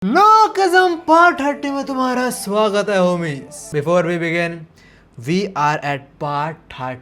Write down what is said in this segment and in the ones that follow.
लोकिज्म part 30 में तुम्हारा स्वागत है homies. Before we begin we are at part 30।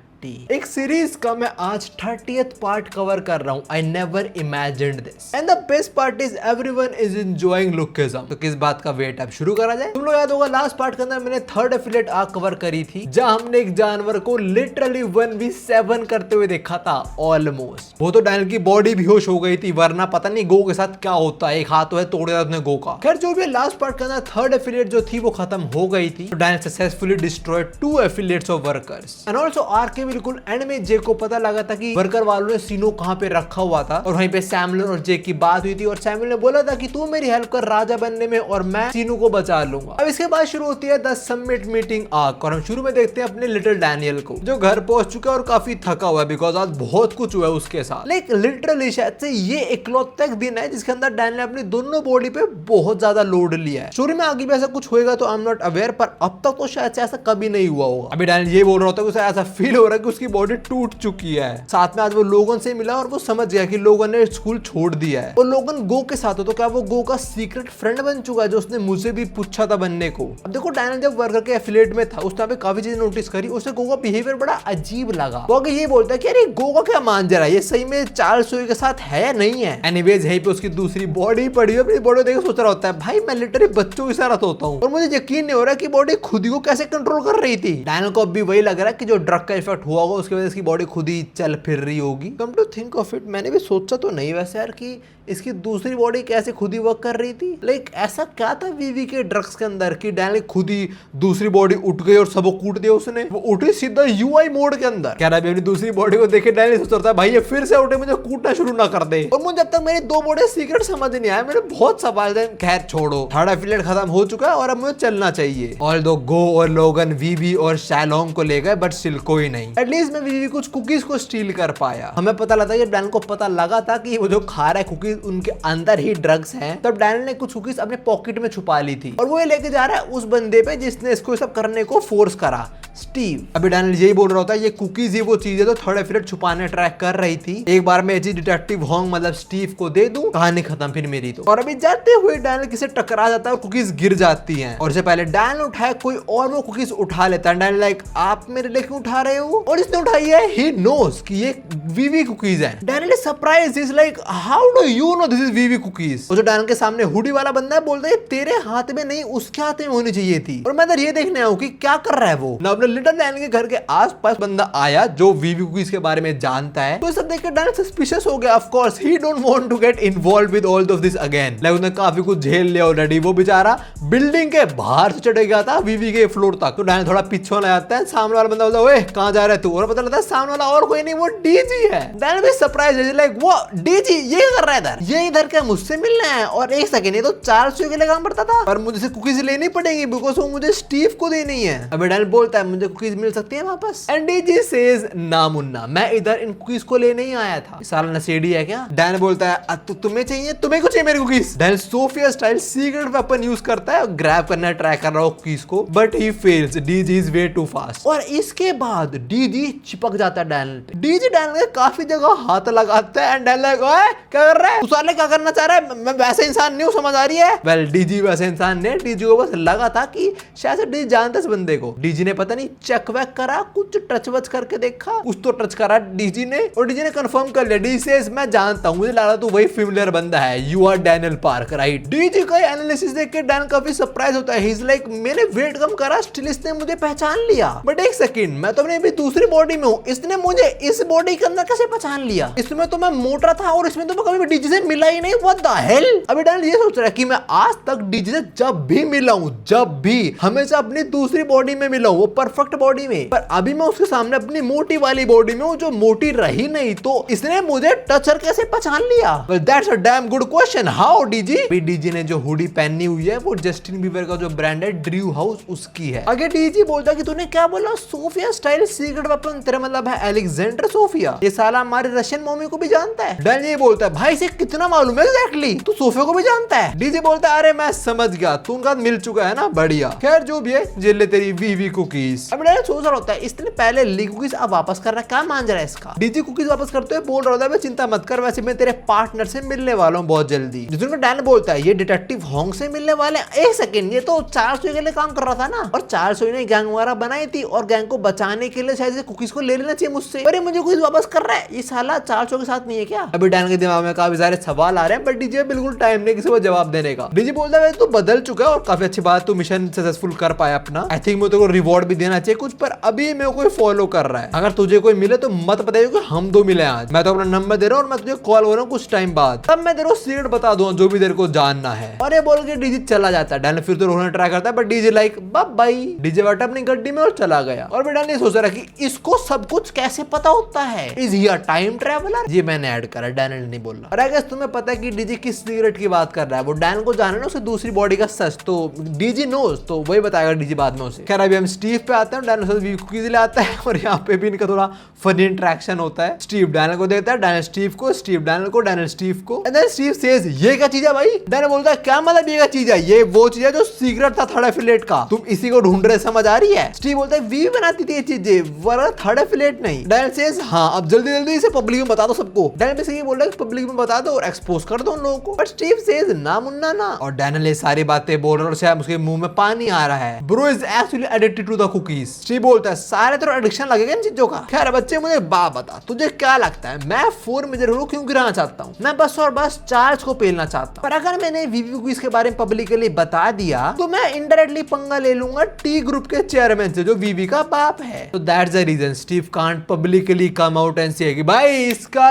एक सीरीज का मैं आज 30th पार्ट कवर कर रहा हूँ। I never imagined this and the best part is everyone is enjoying Lookism. तो किस बात का वेट, अब शुरू करा जाए। तुम लोग याद होगा लास्ट पार्ट के अंदर मैंने थर्ड एफिलिएट आर्क कवर करी थी, जहां हमने एक जानवर को लिटरली 1v7 करते हुए देखा था ऑलमोस्ट। वो तो डैनियल की बॉडी बेहोश हो गई थी, वरना पता नहीं गो के साथ क्या होता है। एक हाथ तो है तोड़ दिया उसने गो का। खैर जो भी लास्ट पार्ट के अंदर थर्ड एफिलिएट जो थी वो खत्म हो गई थी। तो Daniel successfully destroyed 2 affiliates of workers and also arc के बिल्कुल एंड में जे को पता लगा था कि वर्कर वालों ने सीनो कहां पे रखा हुआ था, और वहीं पे सैमुअल और जे की बात हुई थी और सैमुअल ने बोला था कि तू मेरी हेल्प कर राजा बनने में और मैं सीनो को बचा लूंगा। अब इसके बाद शुरू होती है द समिट मीटिंग आर्क और हम शुरू में देखते हैं अपने लिटिल डैनियल को, जो घर पहुंच चुका है और काफी थका हुआ है बिकॉज आज बहुत कुछ हुआ है उसके साथ। लाइक लिटरली शायद से ये इकलौता एक दिन है जिसके अंदर डैनियल ने अपनी दोनों बॉडी पे बहुत ज्यादा लोड लिया है। स्टोरी में आगे भी ऐसा कुछ होएगा तो आई एम नॉट अवेयर, पर अब तक तो शायद से ऐसा कभी नहीं हुआ होगा। अभी डैनियल ये बोल रहा होता है कि उसे ऐसा फील हो रहा है कि उसकी बॉडी टूट चुकी है। साथ में आज वो लोगन से मिला और वो समझ गया कि लोगन ने स्कूल छोड़ दिया है और लोगन गो के साथ हो, तो क्या वो गो का सीक्रेट फ्रेंड बन चुका है जो उसने मुझसे भी पूछा था बनने को। अब देखो डैनियल जब वर्कर के एफिलिएट में था उस टाइम पे काफी चीजें नोटिस करी, उसे गो का बिहेवियर बड़ा अजीब लगा। वो आगे ये बोलता है कि अरे गो का क्या मान जा रहा है, ये सही में चार्ल्स के साथ है या नहीं है। एनीवेज यहीं पे उसकी दूसरी बॉडी पड़ी है, अपनी बॉडी देख सोच रहा होता है भाई मैं लिटरली बच्चों की तरह होता हूँ और मुझे यकीन नहीं हो रहा कि बॉडी खुद को कैसे कंट्रोल कर रही थी। डैनियल को अब भी वही लग रहा है कि जो ड्रग का इफेक्ट हुआ होगा उसकी वजह से बॉडी खुद ही चल फिर रही होगी। Come to think of it, मैंने भी सोचा तो नहीं वैसे यार कि इसकी दूसरी बॉडी कैसे खुद ही वर्क कर रही थी। लाइक ऐसा क्या था वीवी के ड्रग्स के अंदर कि डैनियल खुद ही दूसरी बॉडी उठ गई और सबको कूट दिया उसने। वो उठी सीधा यूआई मोड के अंदर। क्या अभी अपनी दूसरी बॉडी को देखे डैनियल सोच रहा था भाई ये फिर से उठे मुझे कूटना शुरू ना कर दे। और मुझे जब तक मेरी दो बॉडी सीक्रेट समझ नहीं आया मेरे बहुत सवाल है। खैर छोड़ो, थर्ड एफिलिएट खत्म हो चुका है और अब मुझे चलना चाहिए। ऑल्दो गो और लोगन वीवी और शैलोंग को ले गए बट स्टिल कोई नहीं। एटलीस्ट मैं वीवी कुछ कुकीज को स्टील कर पाया। हमें पता लगा कि डैनियल को पता लगा था कि वो जो खा रहा है कुकीज उनके अंदर ही ड्रग्स हैं। तब डैनियल ने कुछ कुकीज अपने पॉकेट में छुपा ली थी और वो ये लेके जा रहा है उस बंदे पे जिसने इसको सब करने को फोर्स करा, स्टीव। अभी डैनियल यही बोल रहा होता है ये कुकीज ही वो चीज है तो थर्ड एफिलिएट छुपाने ट्रैक कर रही थी। एक बार मैं डिटेक्टिव होंग मतलब स्टीव को दे दूं, कहानी खत्म फिर मेरी तो। और अभी जाते हुए डैनियल किसी टकरा जाता है और कुकीज गिर जाती हैं और इससे पहले डैनियल उठाए कोई और वो कुकीज उठा लेता है। डैनियल लाइक आप मेरे लिए क्यों उठा रहे हो, और इसने उठाई है ही नोस कि ये वीवी कुकीज है। Daniel is surprised, is like how do you know this is VV cookies. और जो डैनियल के सामने हुडी वाला बंदा है बोलता है तेरे हाथ में नहीं उसके हाथ में होनी चाहिए थी। और मैं इधर ये देखने आऊं कि क्या कर रहा है वो ना। अपने लिटिल डैनियल के घर के आसपास बंदा आया जो वीवी कुकीज के बारे में जानता है, तो सब देख के डैनियल सस्पिशियस हो गया। Of course he don't want to get involve with all of this again. Like उसने काफी कुछ झेल लिया ऑलरेडी। वो बेचारा बिल्डिंग के बाहर से चढ़ गया था वीवी के फ्लोर तक। तो डैनियल थोड़ा पीछे ले आता है। सामने वाला बंदा बोलता है ओए कहां जा रहा है तू, और पता लगता है सामने वाला और कोई नहीं वो डीजी है। डैनियल भी सरप्राइज है लाइक वो डीजी ये कर रहा है इधर, ये इधर क्या मुझसे मिलना है। और एक सेकंड ये तो 400 के लिए काम पड़ता था पर मुझे कुकीज लेनी पड़ेगी बिकॉज वो मुझे स्टीव को देनी है। अब डैनियल बोलता है मुझे कुकीज मिल सकती है वापस। एंड डीजी सेज ना मुन्ना मैं इधर इन कुकीज को लेने ही आया था, साला नशेड़ी है क्या। डैनियल बोलता है तुम्हें चाहिए, तुम्हें कुछ चाहिए मेरी cookies. Daniel Sophia style secret weapon use करता है और ग्रैब करना ट्राई कर रहा है कुकीज को but he fails. DG is way too fast और इसके बाद डीजी चिपक जाता है डैनियल पे। डीजी डैनियल के काफी जगह हाथ लगाता है एंड डैनियल ओए क्या कर रहा है, तू साले क्या करना चाह रहा है, मैं वैसे इंसान नहीं हूं समझ आ रही है। वेल डीजी वैसे इंसान ने, डीजी को बस लगा था कि शायद से डीजी जानता है इस बंदे को। डीजी ने पता नहीं चेक वैक करा, कुछ टच वच करके देखा, कुछ तो टच करा डीजी ने और डीजी ने कंफर्म कर लिया। डीजी सेज मैं जानता हूं, मुझे लगा तू वही फेमिलियर बंदा है, you are Daniel Park right. DG का एनालिसिस देख के डैनियल काफी सरप्राइज होता है। ही इज लाइक मैंने वेट कम करा स्टिल इसने मुझे पहचान लिया। बट एक सेकंड मैं तो अपनी भी दूसरी बॉडी में हूं, इसने मुझे इस बॉडी के अंदर कैसे पहचान लिया। इसमें तो मैं मोटा था और इसमें तो मैं कभी भी डीजी से मिला ही नहीं, व्हाट द हेल। अभी डैनियल ये सोच रहा है कि मैं आज तक डीजी से जब भी मिला हूं, जब भी हमेशा अपनी दूसरी बॉडी में मिला हूं, वो परफेक्ट बॉडी में, पर अभी मैं उसके सामने अपनी मोटी वाली बॉडी में हूं जो मोटी रही नहीं, तो इसने मुझे टचर कैसे पहचान लिया। well, that's a damn good question. How DG? DG ने जो हुडी पहनी हुई है वो जस्टिन बीबर का जो ब्रांड है ड्रू हाउस उसकी है। आगे डीजी बोलता है कि तूने क्या बोला, सोफिया स्टाइल सीक्रेट वेपन, तेरा मतलब है अलेक्जेंडर सोफिया। ये साला हमारी रशियन मम्मी को भी जानता है। डैनियल ये बोलता है भाई से कितना मालूम है एग्जैक्टली, तू सोफिया को भी जानता है। डीजी बोलता है अरे मैं समझ गया, तू उनका मिल चुका है ना, बढ़िया। खैर जो भी है जेल ले तेरी वीवी कुकीज। कुकीज। अब डैनियल सोच रहा होता है इसने पहले ली कुकीज अब वापस करना, क्या मान रहा है इसका। डीजी कुकीज वापस करते हुए बोल रहा होता है चिंता मत कर, वैसे मैं तेरे पार्टनर से मिलने वाला हूँ बहुत जल्दी। जिसमें डैनियल बोलता है ये डिटेक्टिव होंग से मिलने वाले। एक सेकंड, ये तो चार्ल्स के लिए काम कर रहा था ना, और चार्ल्स ने गैंग वगैरह बनाई थी और गैंग को बचाने के लिए शायद कुकीज को ले लेना चाहिए मुझसे, पर ये मुझे कुकीज वापस कर रहा है। ये साला चार्ल्स के साथ नहीं है क्या? अभी डैनियल के दिमाग में काफी सारे सवाल आ रहे हैं, बट डीजे बिल्कुल टाइम नहीं किसी को जवाब देने का। डीजे बोलता है तू बदल चुका है और काफी अच्छी बात, तू मिशन सक्सेसफुल कर पाया अपना। आई थिंक मैं तेरे को रिवॉर्ड भी देना चाहिए कुछ, पर अभी मेरे को फॉलो कर रहा है। अगर तुझे कोई मिले तो मत बताइए कि हम दो मिले आज। मैं तो अपना नंबर दे रहा हूँ और मैं तुझे कॉल कर रहा हूँ कुछ टाइम बाद, तब मैं तेरे को सीक्रेट बता दूंगा जो भी तेरे को जानना है। और ये बोल के डीजे चला जाता है। डैनियल फिर तो रोकने ट्राई करता है, but DJ like bye bye. DJ बैठा अपनी गड्डी में और चला गया। और डैनियल ने सोचा कि इसको सब कुछ कैसे पता होता है, is he a time traveller? ये मैंने ऐड करा, डैनियल नहीं बोल रहा। और आई गेस तुम्हें पता है कि डीजे किस सीक्रेट की बात कर रहा है। वो डैनियल को जाना ना उसकी दूसरी बॉडी का सच, तो डीजे नोज, तो वही बताएगा डीजे बाद में उसे। खैर अभी हम स्टीव पे आते हैं। डैनियल कुकीज ले आता है और यहाँ पे भी इनका थोड़ा फनी इंटरेक्शन होता है। स्टीव डैनियल को देता है, डैनियल स्टीव को, स्टीव डैनियल को, डैनियल स्टीव को। एंड देन स्टीव सेज ये क्या चीज है भाई? डैनियल बोलता है क्या मतलब ये क्या चीज है? ये वो चीज है जो सीक्रेट था थर्ड एफिलिएट का, तुम इसी को ढूंढ रहे, समझ आ रही है? स्टीव बोलता है वी बनाती थी ये चीजें, वरना थर्ड एफिलिएट नहीं। डैनियल सेज हाँ अब जल्दी जल्दी इसे पब्लिक में बता दो सबको। डैनियल बेसिकली बोल रहा है पब्लिक में बता दो और एक्सपोज कर दो उन लोगों को, बट स्टीव सेज ना मुन्ना ना। और डैनियल ये सारी बातें बोल रहा है और शायद उसके मुंह में पानी आ रहा है। Bro is actually addicted to the cookies. Steve बोलता है सारे तेरे एडिक्शन लगेगा इन चीजों का। खैर बच्चे मुझे बात बता, तुझे क्या लगता है मैं 4 मेजर को क्यों गिराना चाहता हूँ? मैं बस और बस चार्ल्स को पेलना चाहता हूँ, पर अगर मैंने वीवी कुकीज के बारे में पब्लिकली बता दिया तो मैं इनडायरेक्टली पंगा ले लूंगा टी ग्रुप के चेयरमैन से जो वीवी का बाप है। तो that's the reason Steve can't publicly come out and say कि भाई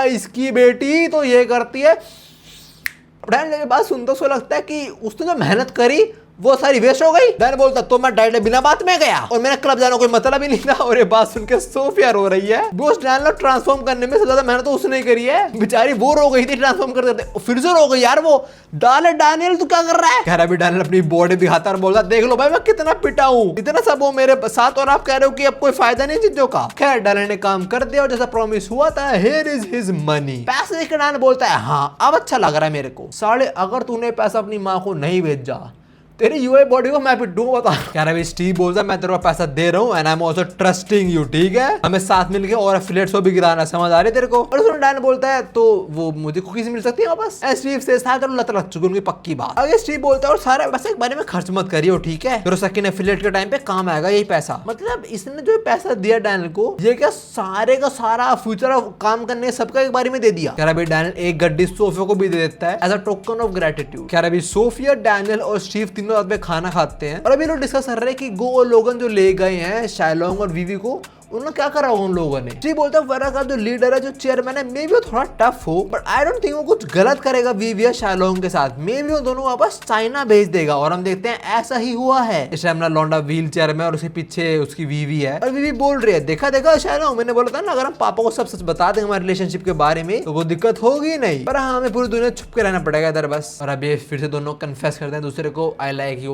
इसकी बेटी तो ये करती है। डैनियल बात सुनता सो लगता है कि उसने जो मेहनत करी वो सारी वेस्ट हो गई। डैनियल बोलता तो मैं डायरेक्ट बिना बात में गया और मेरा क्लब जाना कोई मतलब ही नहीं था। और ये बात सुन के सोफिया रो रही है। बोस डैनियल ट्रांसफॉर्म करने में सबसे ज्यादा मेहनत तो उसने करी है, बेचारी वो रो गई थी ट्रांसफॉर्म करते फिर से रो गई यार वो। डैनियल तू क्या कर रहा है? खैर अभी डैनियल अपनी बॉडी दिखाता और बोलता देख लो भाई मैं कितना पिटा हूँ, इतना सब वो मेरे साथ और आप कह रहे हो कि अब कोई फायदा नहीं चीजों का। खैर डैनियल ने काम कर दिया और जैसा प्रॉमिस हुआ था हियर इज हिज मनी। पैसे देख डैनियल बोलता है हाँ अब अच्छा लग रहा है मेरे को। साले अगर तूने पैसा अपनी माँ को नहीं भेजा तेरी यूए बॉडी को मैं पिटूंगा बता। कह रहा है स्टीव बोलता है मैं तेरे को पैसा दे रहा हूँ and I am also trusting you, ठीक है हमें साथ मिलके और एफिलिएट्स को भी गिराना, समझ आ रही है तेरे को? और उसने डैनियल बोलता है तो वो मुझे कुकीज मिल सकती है वापस? स्टीव से साथ लत लग चुकी उनकी पक्की बात। आगे स्टीव बोलता है और सारे पैसे के बारे में खर्च मत करियो, ठीक है फिर सेकंड एफिलिएट के टाइम पे काम आएगा यही पैसा। मतलब इसने जो पैसा दिया डैनियल को ये क्या सारे का सारा फ्यूचर काम करने सबका एक बारी में दे दिया। कह रहा डैनियल एक गड्डी सोफिया को भी दे देता है as a token of gratitude. कह रहा सोफिया डैनियल और स्टीव तीनों रात में खाना खाते हैं और अभी लोग डिस्कस कर रहे हैं कि गो और लोगन जो ले गए हैं शाइलोंग और वीवी को, उन्होंने क्या करा उन लोगों ने। जी बोलता है वरा का जो लीडर है जो चेयरमैन है मे बी वो थोड़ा टफ हो, बट आई डोंट थिंक वो कुछ गलत करेगा वीवी या शाइलोंग के साथ। मे बी वो दोनों वापस चाइना भेज देगा और हम देखते हैं ऐसा ही हुआ है। इस टाइम ना लौंडा व्हील चेयर में और उसके पीछे उसकी वीवी है और वीवी बोल रही है देखा देखा शाइलोंग मैंने बोला था ना अगर हम पापा को सब सच बता देंगे हमारे रिलेशनशिप के बारे में तो वो दिक्कत होगी नहीं, पर हाँ हमें पूरी दुनिया छुप के रहना पड़ेगा इधर बस। और अभी फिर से दोनों कन्फेस करते हैं दूसरे को आई लाइक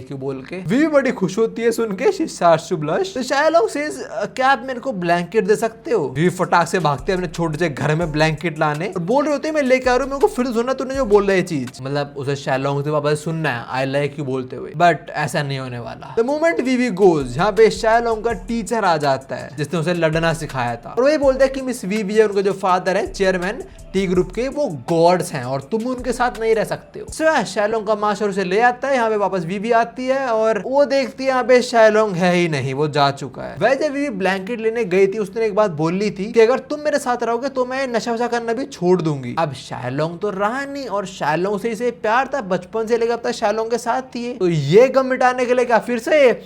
यू बोल के। वीवी बड़ी खुश होती है सुन के, शी स्टार्ट्स टू ब्लश। तो शाइलोंग सेज क्या आप मेरे को ब्लैंकेट दे सकते हो? वीवी फटाक से भागते हैं अपने छोटे से घर में ब्लैंकेट लाने और बोल रहे होते हैं मैं लेकर आ रहा हूँ, मेरे को फिर सुनना तूने जो बोल रहा है चीज, मतलब उसे शाइलोंग से वापस सुनना है आई लाइक यू बोलते हुए, बट ऐसा नहीं होने वाला। द मोमेंट वीवी गोज यहाँ पे शाइलोंग का टीचर आ जाता है जिसने उसे लड़ना सिखाया था और वही बोलता है कि मिस वीवी है उनका जो फादर है चेयरमैन टी ग्रुप के वो गॉड्स हैं और तुम उनके साथ नहीं रह सकते हो। शाइलोंग का मास्टर उसे ले आता है, यहाँ पे वापस वीवी आती है और वो देखती है यहाँ पे शाइलोंग है ही नहीं, वो जा चुका है। वैसे वीवी ब्लैंकेट लेने गई थी उसने एक बात बोली थी कि अगर तुम मेरे साथ रहोगे तो मैं नशा वशा करना भी छोड़ दूंगी। अब शाइलोंग तो रहा नहीं और शाइलोंग से इसे प्यार था बचपन से लेकर अब तक शाइलोंग के साथ थी, तो ये गम मिटाने के लिए क्या फिर से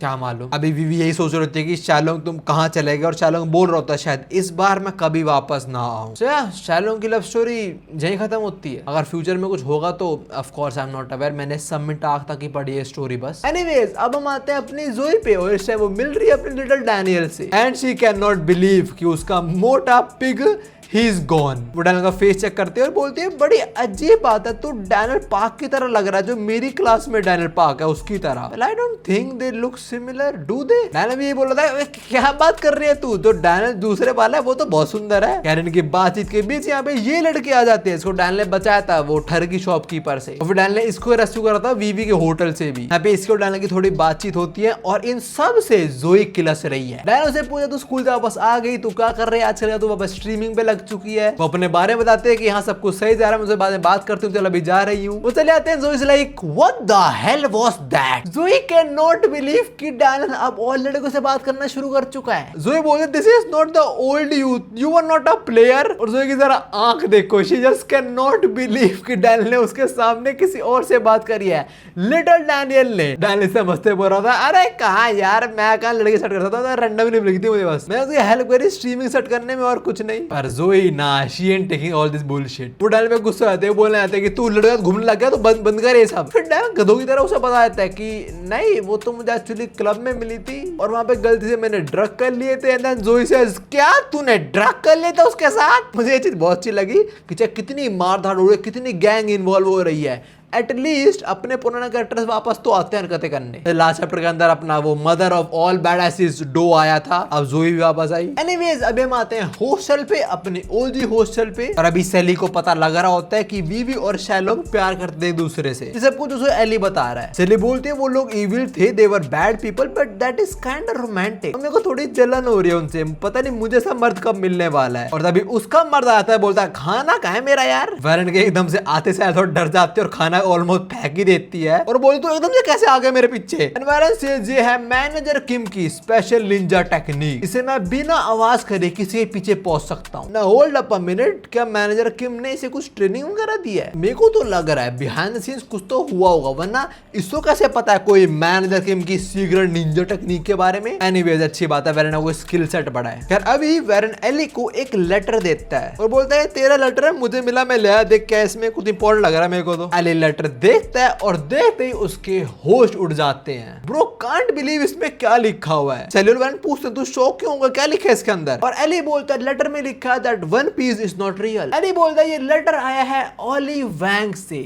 क्या मालूम। अभी वीवी यही सोच रही थी कि शाइलोंग तुम कहाँ चले गए और शाइलोंग बोल रहा होता है शायद इस बार मैं कभी वापस ना आऊं। शाइलोंग की लव स्टोरी यही खत्म होती है। अगर फ्यूचर में कुछ होगा तो of course I am not aware, मैंने सबमिट आग तक ही पढ़ी है स्टोरी बस। एनीवेज अब हम आते हैं अपनी जोई पे और इस टाइम वो मिल रही है अपने लिटिल डैनियल से and she can not believe कि उसका मोटा पिग ही इज गॉन। वो डैनियल का फेस चेक करती है और बोलती है बड़ी अजीब बात है, तू डैनियल पार्क की तरह लग रहा है, जो मेरी क्लास में डैनियल पार्क है उसकी तरह। I don't think they look similar, do they? Daniel भी ये बोल रहा था क्या बात कर रही है तू, जो डैनियल दूसरे वाला है वो तो बहुत सुंदर है। कैरन की बातचीत के बीच यहाँ पे ये लड़के आ जाते हैं। इसको डैनियल ने बचाया था वो ठर की शॉपकीपर से, और फिर डैनियल ने इसको रेस्क्यू करा था वीवी के होटल से भी। यहाँ पे इसको डैनियल की थोड़ी बातचीत होती है और इन सब से जोई किलस रही है। डैनियल से पूछा तू स्कूल से वापस आ गई, तू क्या कर रही है आजकल, तू वापस स्ट्रीमिंग पे लग चुकी है। वो अपने बारे में बताते हैं कि यहाँ सब कुछ सही जा रहा है, मुझे बाद में बात करती हूँ, चल अभी जा रही हूँ। वो चले आते हैं। जोई is like what the hell was that. जोई कैन नॉट बिलीव कि डैनियल अब और लड़कों से बात करना शुरू कर चुका है। जोई बोलते this is not the old youth, you are not a player. और जोई की जरा आंख देखो, she just can not believe कि डैनियल ने उसके सामने किसी और से बात करी है। लिटिल डैनियल ने। डैनियल से मस्ते बोल रहा था अरे कहाँ यार, मैं कहाँ लड़के सेट करता था, रैंडमली मिली थी मुझे, बस मैं उसकी हेल्प करी स्ट्रीमिंग सेट करने में और कुछ नहीं। पर जोई ना, she and taking all this bullshit. वो डैनियल पे गुस्सा आते हैं, बोलने आते हैं कि तू लड़का घूमने लग गया तो बंद कर ये सब। फिर डैनियल गधों की तरह उसे बता देता है कि नहीं वो तो मुझे एक्चुअली क्लब में मिली थी और वहां पे गलती से मैंने ड्रग कर लिए थे। एंड देन जोई सेज क्या तूने ड्रग कर लिए थे उसके साथ? मुझे ये चीज बहुत अच्छी लगी कि चाहे कितनी मारधाड़ हो रही है, कितनी गैंग इन्वॉल्व हो रही है, एटलीस्ट अपने पुराने कैरेक्टर्स वापस तो आते हैं हरकतें करने। लास्ट चैप्टर के अंदर अपना वो mother of all badasses डो आया था, अब जोई भी वापस आई। एनीवेज अभी हम आते हैं हॉस्टल पे, अपने ओजी हॉस्टल पे। और अभी सेली को पता लग रहा होता है कि वीवी और शैलोंग प्यार करते हैं दूसरे से। सब कुछ उसे एली बता रहा है। सेली बोलती है वो लोग इविल थे, they were bad people but that is kind of romantic. मेरे को थोड़ी जलन हो रही है उनसे, पता नहीं मुझे सा मर्द कब मिलने वाला है। और तभी उसका मर्द आता है, बोलता है खाना कहाँ है मेरा यार। वैलेंट के एकदम से आते से थोड़ा डर जाते और खाना ऑलमोस्ट फेंक देती है और बोलती तो एकदम से कैसे आ गए मेरे पीछे। ये है मैनेजर किम की स्पेशल निंजा टेक्निक, इसे मैं बिना आवाज करे किसी के पीछे पहुंच सकता हूँ। ना होल्ड अप अ मिनट, क्या मैनेजर किम ने इसे कुछ ट्रेनिंग वगैरह दी है? मेरे को तो लग रहा है बिहाइंड द सीन्स कुछ तो हुआ होगा, वरना इसको कैसे पता है कोई मैनेजर किम की सीक्रेट निंजा टेक्निक के बारे में। एनीवेज अच्छी बात है, वेरन को स्किल सेट बढ़ा है। खैर अभी वेरन एली को एक लेटर देता है और बोलता है तेरा लेटर है, मुझे मिला, मैं लिया, देख क्या इसमें कुछ इंपॉर्टेंट लग रहा है मेरे को। तो एली लेटर देखता है और देखते ही उसके होश उड़ जाते हैं। ब्रो कांट बिलीव इसमें क्या लिखा हुआ है। सेल्यूल वैन पूछते तू शौक क्यों होगा, क्या लिखा है इसके अंदर? और एली बोलता है लेटर में लिखा है that One Piece is not real. Ellie बोलता है ये लेटर आया है ओली वैंग से।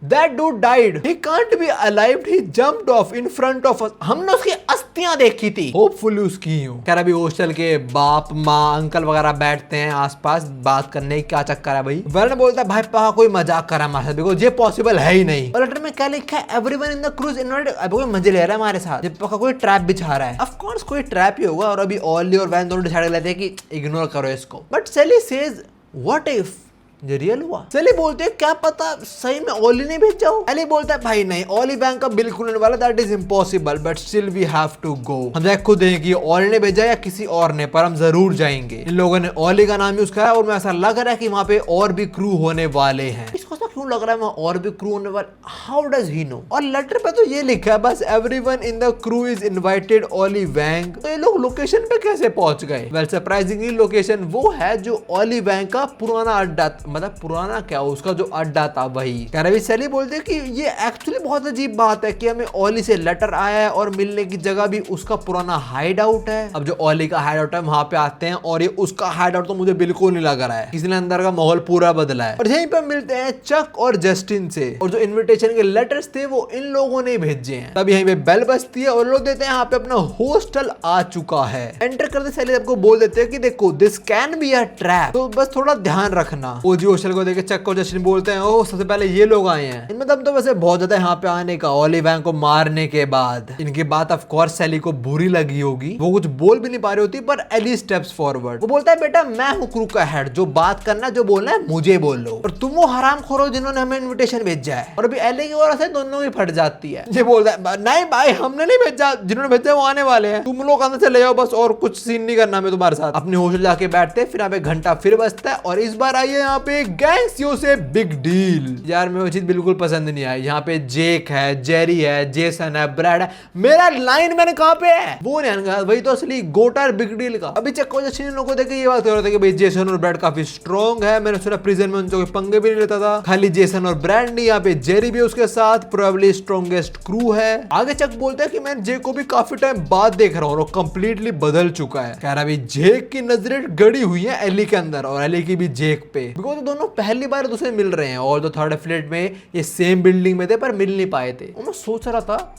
That dude died. He can't be alive. He jumped off in front of us. हमने उसकी अस्थियां देखी थी। Hopefully उसकी हूँ। खैर अभी हॉस्टल के बाप माँ अंकल वगैरह बैठते हैं आसपास बात करने की, क्या चक्कर है भाई। वर्ण बोलता है भाई पापा कोई मजाक कर रहा है हमारे साथ, बिकॉज़ ये पॉसिबल है ही नहीं। और लेटर में क्या लिखा है everyone in the cruise invited. अब कोई मजे ले रहा है हमारे साथ, पक्का कोई ट्रैप बिछा रहा है। ऑफ कोर्स कोई ट्रैप ही होगा। और अभी ऑली और वैन दोनों डिसाइड कर लेते हैं कि इग्नोर करो इसको। बट सेली सेज व्हाट इफ ये रियल हुआ? सेली बोलते हैं क्या पता सही में ओली ने भेजा हो। एली बोलता है भाई नहीं, ओली बैंक का बिल्कुल नहीं वाला, that is impossible but still we have to go. हम जाए खुद देखें कि ओली ने भेजा या किसी और ने, पर हम जरूर जाएंगे। इन लोगों ने ओली का नाम यूज करा और मैं ऐसा लग रहा है कि वहां पे और भी क्रू होने वाले हैं। इसको ऐसा क्यों लग रहा है वहां और भी क्रू होने वाले? How does he know? और लेटर पे तो ये लिखा है बस everyone in the crew is invited Olly Wang. तो ये लोग लोकेशन पे कैसे पहुंच गए? वेल सरप्राइजिंगली लोकेशन वो है जो ओली वैंग का पुराना अड्डा, मतलब पुराना क्या उसका जो अड्डा था वही। कह रहे सेली बोलते कि ये एक्चुअली बहुत अजीब बात है कि हमें ओली से लेटर आया है और मिलने की जगह भी उसका पुराना हाइड आउट है। अब जो ओली का हाइड आउट है वहां पे आते हैं और ये उसका हाइड आउट तो मुझे बिल्कुल नहीं लग रहा है, किसी ने अंदर का माहौल पूरा बदला है। और यहीं पे मिलते हैं चक और जस्टिन से, और जो इन्विटेशन के लेटर्स थे वो इन लोगों ने भेजे हैं। तब यहीं पे बेल बजती है और लोग देते हैं यहाँ पे अपना हॉस्टल आ चुका है। एंटर करते सेली सबको बोल देते हैं कि देखो this can be a trap, तो बस थोड़ा ध्यान रखना। ओजी हॉस्टल को देखे चक और जस्टिन बोलते हैं ओह सबसे पहले ये लोग आए हैं, इनमें दम तो वैसे बहुत ज्यादा यहाँ पे आने का। ओली वैंग को मारने के बाद इनकी बात ऑफ कोर्स सेली को बुरी लगी होगी, वो कुछ बोल भी नहीं पा रही होती, पर एली स्टेप्स फॉरवर्ड। वो बोलता है बेटा मैं हूँ क्रू का हेड, जो बात करना जो बोलना है मुझे बोल लो, और तुम वो हरामखोर हो जिन्होंने हमें इनविटेशन भेजा है। और अभी एली की ओर से दोनों ही फट जाती है। ये बोलता है नहीं भाई हमने नहीं भेजा, जिन्होंने भेजा वो आने वाले हैं, तुम लोग अंदर से ले जाओ बस, और कुछ सीन नहीं करना मैं तुम्हारे साथ। अपने हॉस्टल जाके बैठते, फिर यहाँ पे घंटा फिर बजता है और इस बार आई है यहाँ पे गैंग्सियों से बिग डील। यार मैं वो चीज बिल्कुल पसंद नहीं आई। यहाँ पे जेक है, जेरी है, जेसन है, ब्रैड है, मेरा लाइन मैंने कहाँ पे है वो नहीं, वही तो असली गोटार बिग डील का। अभी चक्को लोगों को देखे ये बात कर रहे थे कि भाई जेसन और ब्रैड काफी स्ट्रॉन्ग है, मैंने सुना प्रिजन में उनके पंगे भी नहीं लेता था, खाली फाइनली जेसन और ब्रैंडी, यहाँ पे जेरी भी उसके साथ, प्रोबेबली स्ट्रॉन्गेस्ट क्रू है। आगे चक बोलता है कि मैं जे को भी काफी टाइम बाद देख रहा हूँ और कंप्लीटली बदल चुका है। कह रहा है जेक की नजरें गड़ी हुई है एली के अंदर और एली की भी जेक पे, बिकॉज तो दोनों पहली बार दूसरे मिल रहे हैं और तो थर्ड फ्लैट में ये सेम बिल्डिंग में थे पर मिल नहीं पाए थे। और मैं सोच रहा था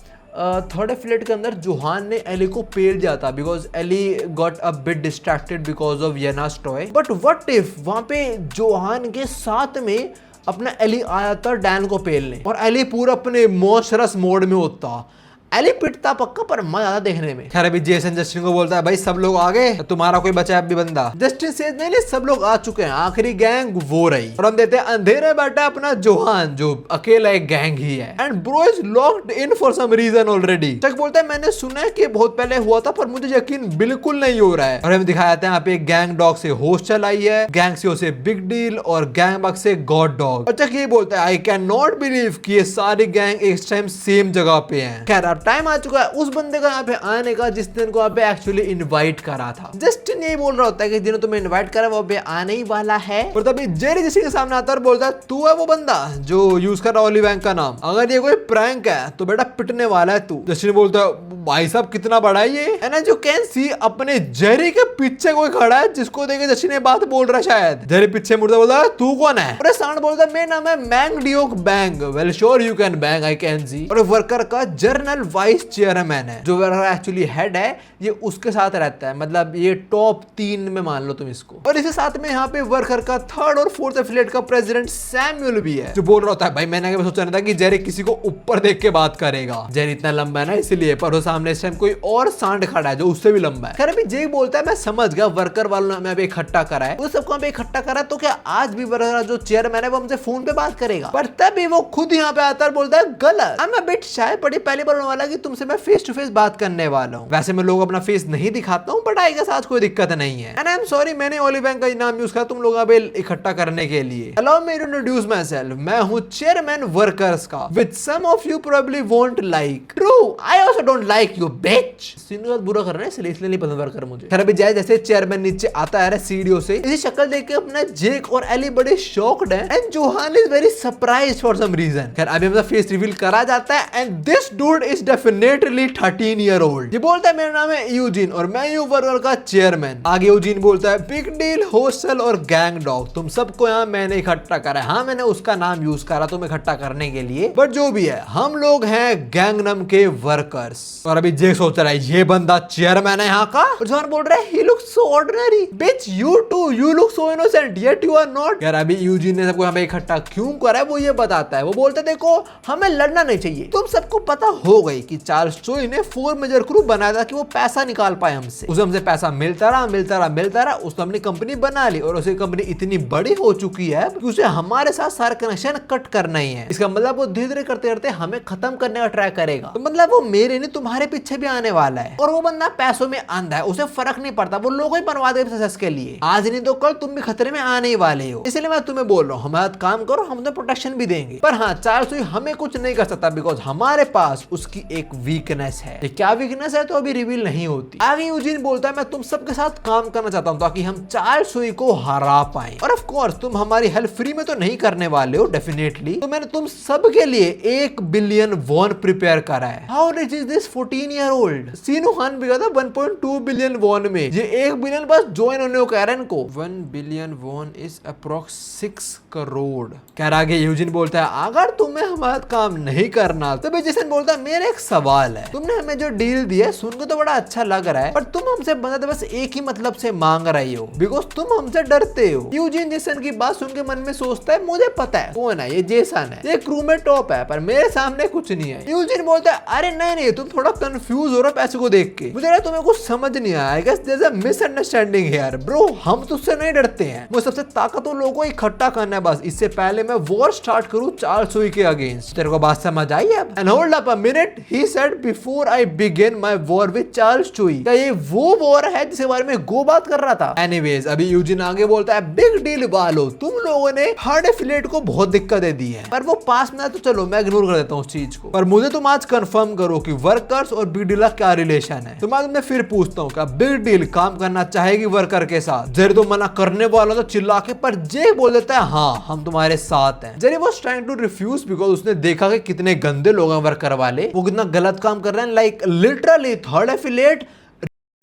थर्ड फ्लैट के अंदर जोहान ने एली को पेल जाता because Eli got a bit distracted because of येनास टॉय, बट व्हाट इफ वहां पे जोहान के साथ में अपना एली आया था डैन को पेलने और एली पूरा अपने मॉन्स्टरस मोड में होता। एली पिटता पक्का पर मजा आता देखने में। खैर अभी जेसन जस्टिन को बोलता है भाई सब लोग आ गए, तुम्हारा कोई बचा है अभी बंदा। जस्टिन सेज नहीं सब लोग आ चुके हैं, आखिरी गैंग वो रही। और हम देते हैं अंधेरे बैठा अपना जोहान जो अकेला एक गैंग ही है and bro is locked in for some reason already. Chuck बोलता है मैंने सुना है कि बहुत पहले हुआ था पर मुझे यकीन बिल्कुल नहीं हो रहा है। और हमें दिखाया जाता है यहाँ पे गैंग डॉग से होस्ट चलाई है, गैंग सीओ से बिग डील और गैंग बग से गॉड डॉग। और चक ये बोलता है आई कैन नॉट बिलीव कि ये सारी गैंग एक टाइम सेम जगह पे हैं। खैर अब टाइम आ चुका है उस बंदे का यहाँ पे आने का जिसने इनको यहाँ पे एक्चुअली इनवाइट करा था। जस्टिन यही बोल रहा होता है कि जिन्होंने तुम्हें इनवाइट करा वो पे आने ही वाला है। और तभी जेरी जिसी के सामने आता है और बोलता है तू है वो बंदा जो यूज कर रहा ओलिवैंक का नाम, अगर ये कोई प्रैंक है तो बेटा पिटने वाला है तू। जस्टिन बोलता है भाई साहब कितना बड़ा है ये, and as you can see अपने जेरी के पीछे कोई खड़ा है जिसको देखे जस्टिन ये बात बोल रहा है शायद। जेरी पीछे मुड़ता बोलता है तू कौन है? और सांड बोलता है मेरा नाम है Mandeok Bang. Well sure you can bang I can see. और वर्कर का जर्नल वाइस चेयरमैन है जो एक्चुअली हेड है, ये उसके साथ रहता है, मतलब ये टॉप 3 में मान लो तुम इसको। और इसी साथ में यहाँ पे वर्कर का थर्ड और फोर्थ एफिलिएट का प्रेसिडेंट सैमुअल भी है जो बोल रहा होता है भाई मैंने आगे सोचा नहीं था कि जेरी किसी को ऊपर देख के बात करेगा, जेरी इतना लंबा है ना इसलिए, पर वो सामने इस टाइम कोई और सांड खड़ा है जो उससे भी लंबा है। खैर अभी जेक बोलता है मैं समझ गया वर्कर वालों ने हमें इकट्ठा करा है, वो सबको हमें इकट्ठा करा तो क्या आज भी वर्कर जो चेयरमैन है वो हमसे फोन पे बात करेगा? पर तभी वो खुद यहाँ पे आता है और बोलता है गलत, आई एम अ बिट शाय, बड़ी पहली बार होने वाला कि तुमसे मैं फेस टू फेस बात करने वाला हूँ। वैसे मैं लोग अपना फेस नहीं दिखाता हूँ बट आई गेस आज कोई दिक्कत नहीं है। एंड आई एम सॉरी मैंने ओलिवैंक का नाम यूज किया तुम लोग अभी इकट्ठा करने के लिए। Allow me to introduce myself, मैं हूँ चेयरमैन वर्कर्स का, which some of you probably won't like. True, I also don't like you bitch. Scene का बुरा कर रहे हैं इसलिए नहीं पसंद वर्कर मुझे। खैर अभी जैसे चेयरमैन नीचे आता है सीढ़ियों से, इसी शक्ल देख के अपना जेक और एली बड़े शॉक्ड हैं and Johan is very surprised for some reason. खैर अभी हमारा फेस रिवील करा जाता है and this dude is definitely 13 year old. ये बोलता है मेरा नाम है यूजिन और मैं हूँ वर्कर का चेयरमैन। आगे यूजिन बोलता है बिग डील, होस्टल और गैंग डॉग तुम सबको यहाँ मैंने इकट्ठा करा है। हाँ मैंने उसका नाम यूज करा तुम इकट्ठा करने के लिए, बट जो भी है हम लोग हैं गैंगनम के वर्कर्स। और अभी जेक सोच रहा है ये बंदा चेयरमैन है यहाँ का, और जोहान बोल रहा है he looks so ordinary bitch you too you look so innocent yet you are not। यार अभी यूजिन ने सबको यहाँ पे इकट्ठा क्यों करा है वो ये बताता है। वो बोलते देखो हमें लड़ना नहीं चाहिए, तुम सबको पता हो गई कि चार्ल्स चोई ने 4 मेजर क्रू बनाया था कि वो पैसा निकाल पाए हमसे, उसे हमसे पैसा मिलता रहा उसने अपनी कंपनी बना ली और उसे कंपनी इतनी बड़ी हो चुकी है कि उसे हमारे साथ सारे कनेक्शन कट करना ही है। इसका मतलब वो धीरे धीरे करते करते हमें खत्म करने का ट्राई करेगा, तो मतलब वो मेरे नहीं तुम्हारे पीछे भी आने वाला है। और वो बंदा पैसों में अंधा है, उसे फर्क नहीं पड़ता, वो लोगों ही बनवा दे सक्सेस के लिए, आज नहीं तो कल तुम भी खतरे में आने ही वाले हो। इसलिए मैं तुम्हें बोल रहा हूँ हमारा काम करो, हम तुम्हें प्रोटेक्शन भी देंगे। पर हाँ चार्ल्स चोई हमें कुछ नहीं कर सकता बिकॉज हमारे पास उसकी एक वीकनेस है। क्या वीकनेस है तो अभी रिवील नहीं होती। आगे यूजिन बोलता है मैं तुम सबके साथ काम करना चाहता हूं ताकि हम चार्ल्स चोई को हरा पाएं। और ऑफ कोर्स तुम हमारी हेल्प फ्री में तो नहीं करने वाले हो डेफिनेटली, तो मैंने तुम सब के लिए 1 बिलियन वॉन प्रिपेयर करा है। How rich is this 14 year old? सीनो खान बिका था 1.2 बिलियन वॉन में, ये 1 बिलियन बस ज्वाइन होने को एरन को। 1 billion won is approx 6 crore. कह रहा आगे यूजिन बोलता है अगर तुम्हें हमारा काम नहीं करना तो जेसन बोलता है मेरा एक सवाल है, तुमने हमें जो डील दिया सुनकर तो बड़ा अच्छा लग रहा है पर तुम हमसे बंदा बस एक ही मतलब से मांग रही हो बिकॉज तुम हमसे डरते हो। यूजिन जेसन की बात सुन के मन में सोचता है मुझे पता है कौन है ये जेसन है, ये क्रू में टॉप है पर मेरे सामने कुछ नहीं है। यूजिन बोलता है अरे नहीं तुम थोड़ा कंफ्यूज हो रहे हो पैसे को देख के, मुझे तुम्हें कुछ समझ नहीं आया। I guess there is a misunderstanding here bro, हम तुझसे नहीं डरते हैं, वो सबसे ताकतवर लोगों को इकट्ठा करना है बस, इससे पहले मैं वॉर स्टार्ट करूं चार्ल्स चोई के अगेंस्ट। तेरे को बात समझ आई है? And hold up a minute, he said before I begin my war with Charles Chui। क्या ये वो वॉर है जिसके बारे में गो बात कर रहा था? एनीवेज अभी यूजिन आगे बोलता है बिग डील वालों, तुम लोगों ने हार्ड एफिलिएट को बहुत दिक्कतें दी है, पर वो पास में तो चलो मैं इग्नोर कर देता हूँ उस चीज को, पर मुझे तुम आज कंफर्म करो कि वर्कर्स और बिग डील का क्या रिलेशन है। तो मैं तुमने फिर पूछता हूँ क्या बिग डील काम करना चाहेगी वर्कर के साथ? जेरी तो मना करने वाला तो चिल्ला के, पर जे बोल देता है हाँ हम तुम्हारे साथ हैं। Jerry was trying to refuse because उसने देखा कि कितने गंदे लोग हैं वर्कर वाले, वो कितना गलत काम कर रहे हैं, लाइक लिटरली थर्ड एफिलिएट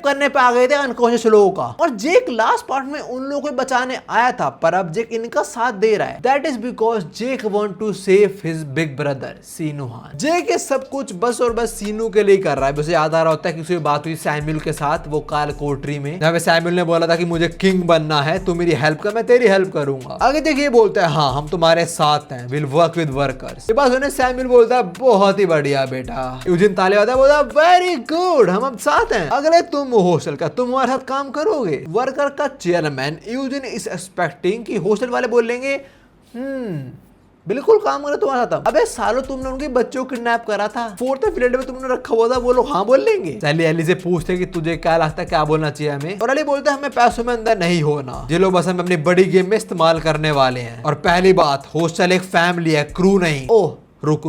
करने पे आ गए थे अनकॉन्शियस लोगों का। और जेक लास्ट पार्ट में उन लोगों को बचाने आया था, पर अब जेक इनका साथ दे रहा है। That is because Jake want to save his big brother Sinu Han. Jake ये सब कुछ बस और बस सीनू के लिए कर रहा है। उसे याद आ रहा होता है कि उसकी बात हुई सैमुअल के साथ वो काल कोठरी में, जहाँ पे सैमुअल ने बोला था कि मुझे किंग बनना है, तू मेरी हेल्प कर, मैं तेरी हेल्प करूंगा। आगे जेक ये बोलता है हाँ हम तुम्हारे साथ हैं, विल वर्क विद वर्कर्स। ये बात सुने सैमुअल बोलता है बहुत ही बढ़िया बेटा। यूजिन ताले वाता है, बोलता वेरी गुड, हम अब साथ हैं। अगले तुम हॉस्टल का, तुम हमारे साथ काम करोगे। वर्कर का चेयरमैन यूजिन इज एक्सपेक्टिंग कि हॉस्टल वाले बोलेंगे बिल्कुल काम करे तुम्हारा था। अबे सालों तुमने उनके बच्चों को किडनैप करा था, फोर्थ एफिलिएट में तुमने रखा हुआ था, वो लोग हाँ बोल लेंगे। सैली एली से पूछते कि तुझे क्या लगता है क्या बोलना चाहिए हमें, और अली बोलता है हमें पैसों में अंदर नहीं होना, ये लोग बस हमें अपनी बड़ी गेम में इस्तेमाल करने वाले हैं। और पहली बात हॉस्टल एक फैमिली है, क्रू नहीं। ओह रुक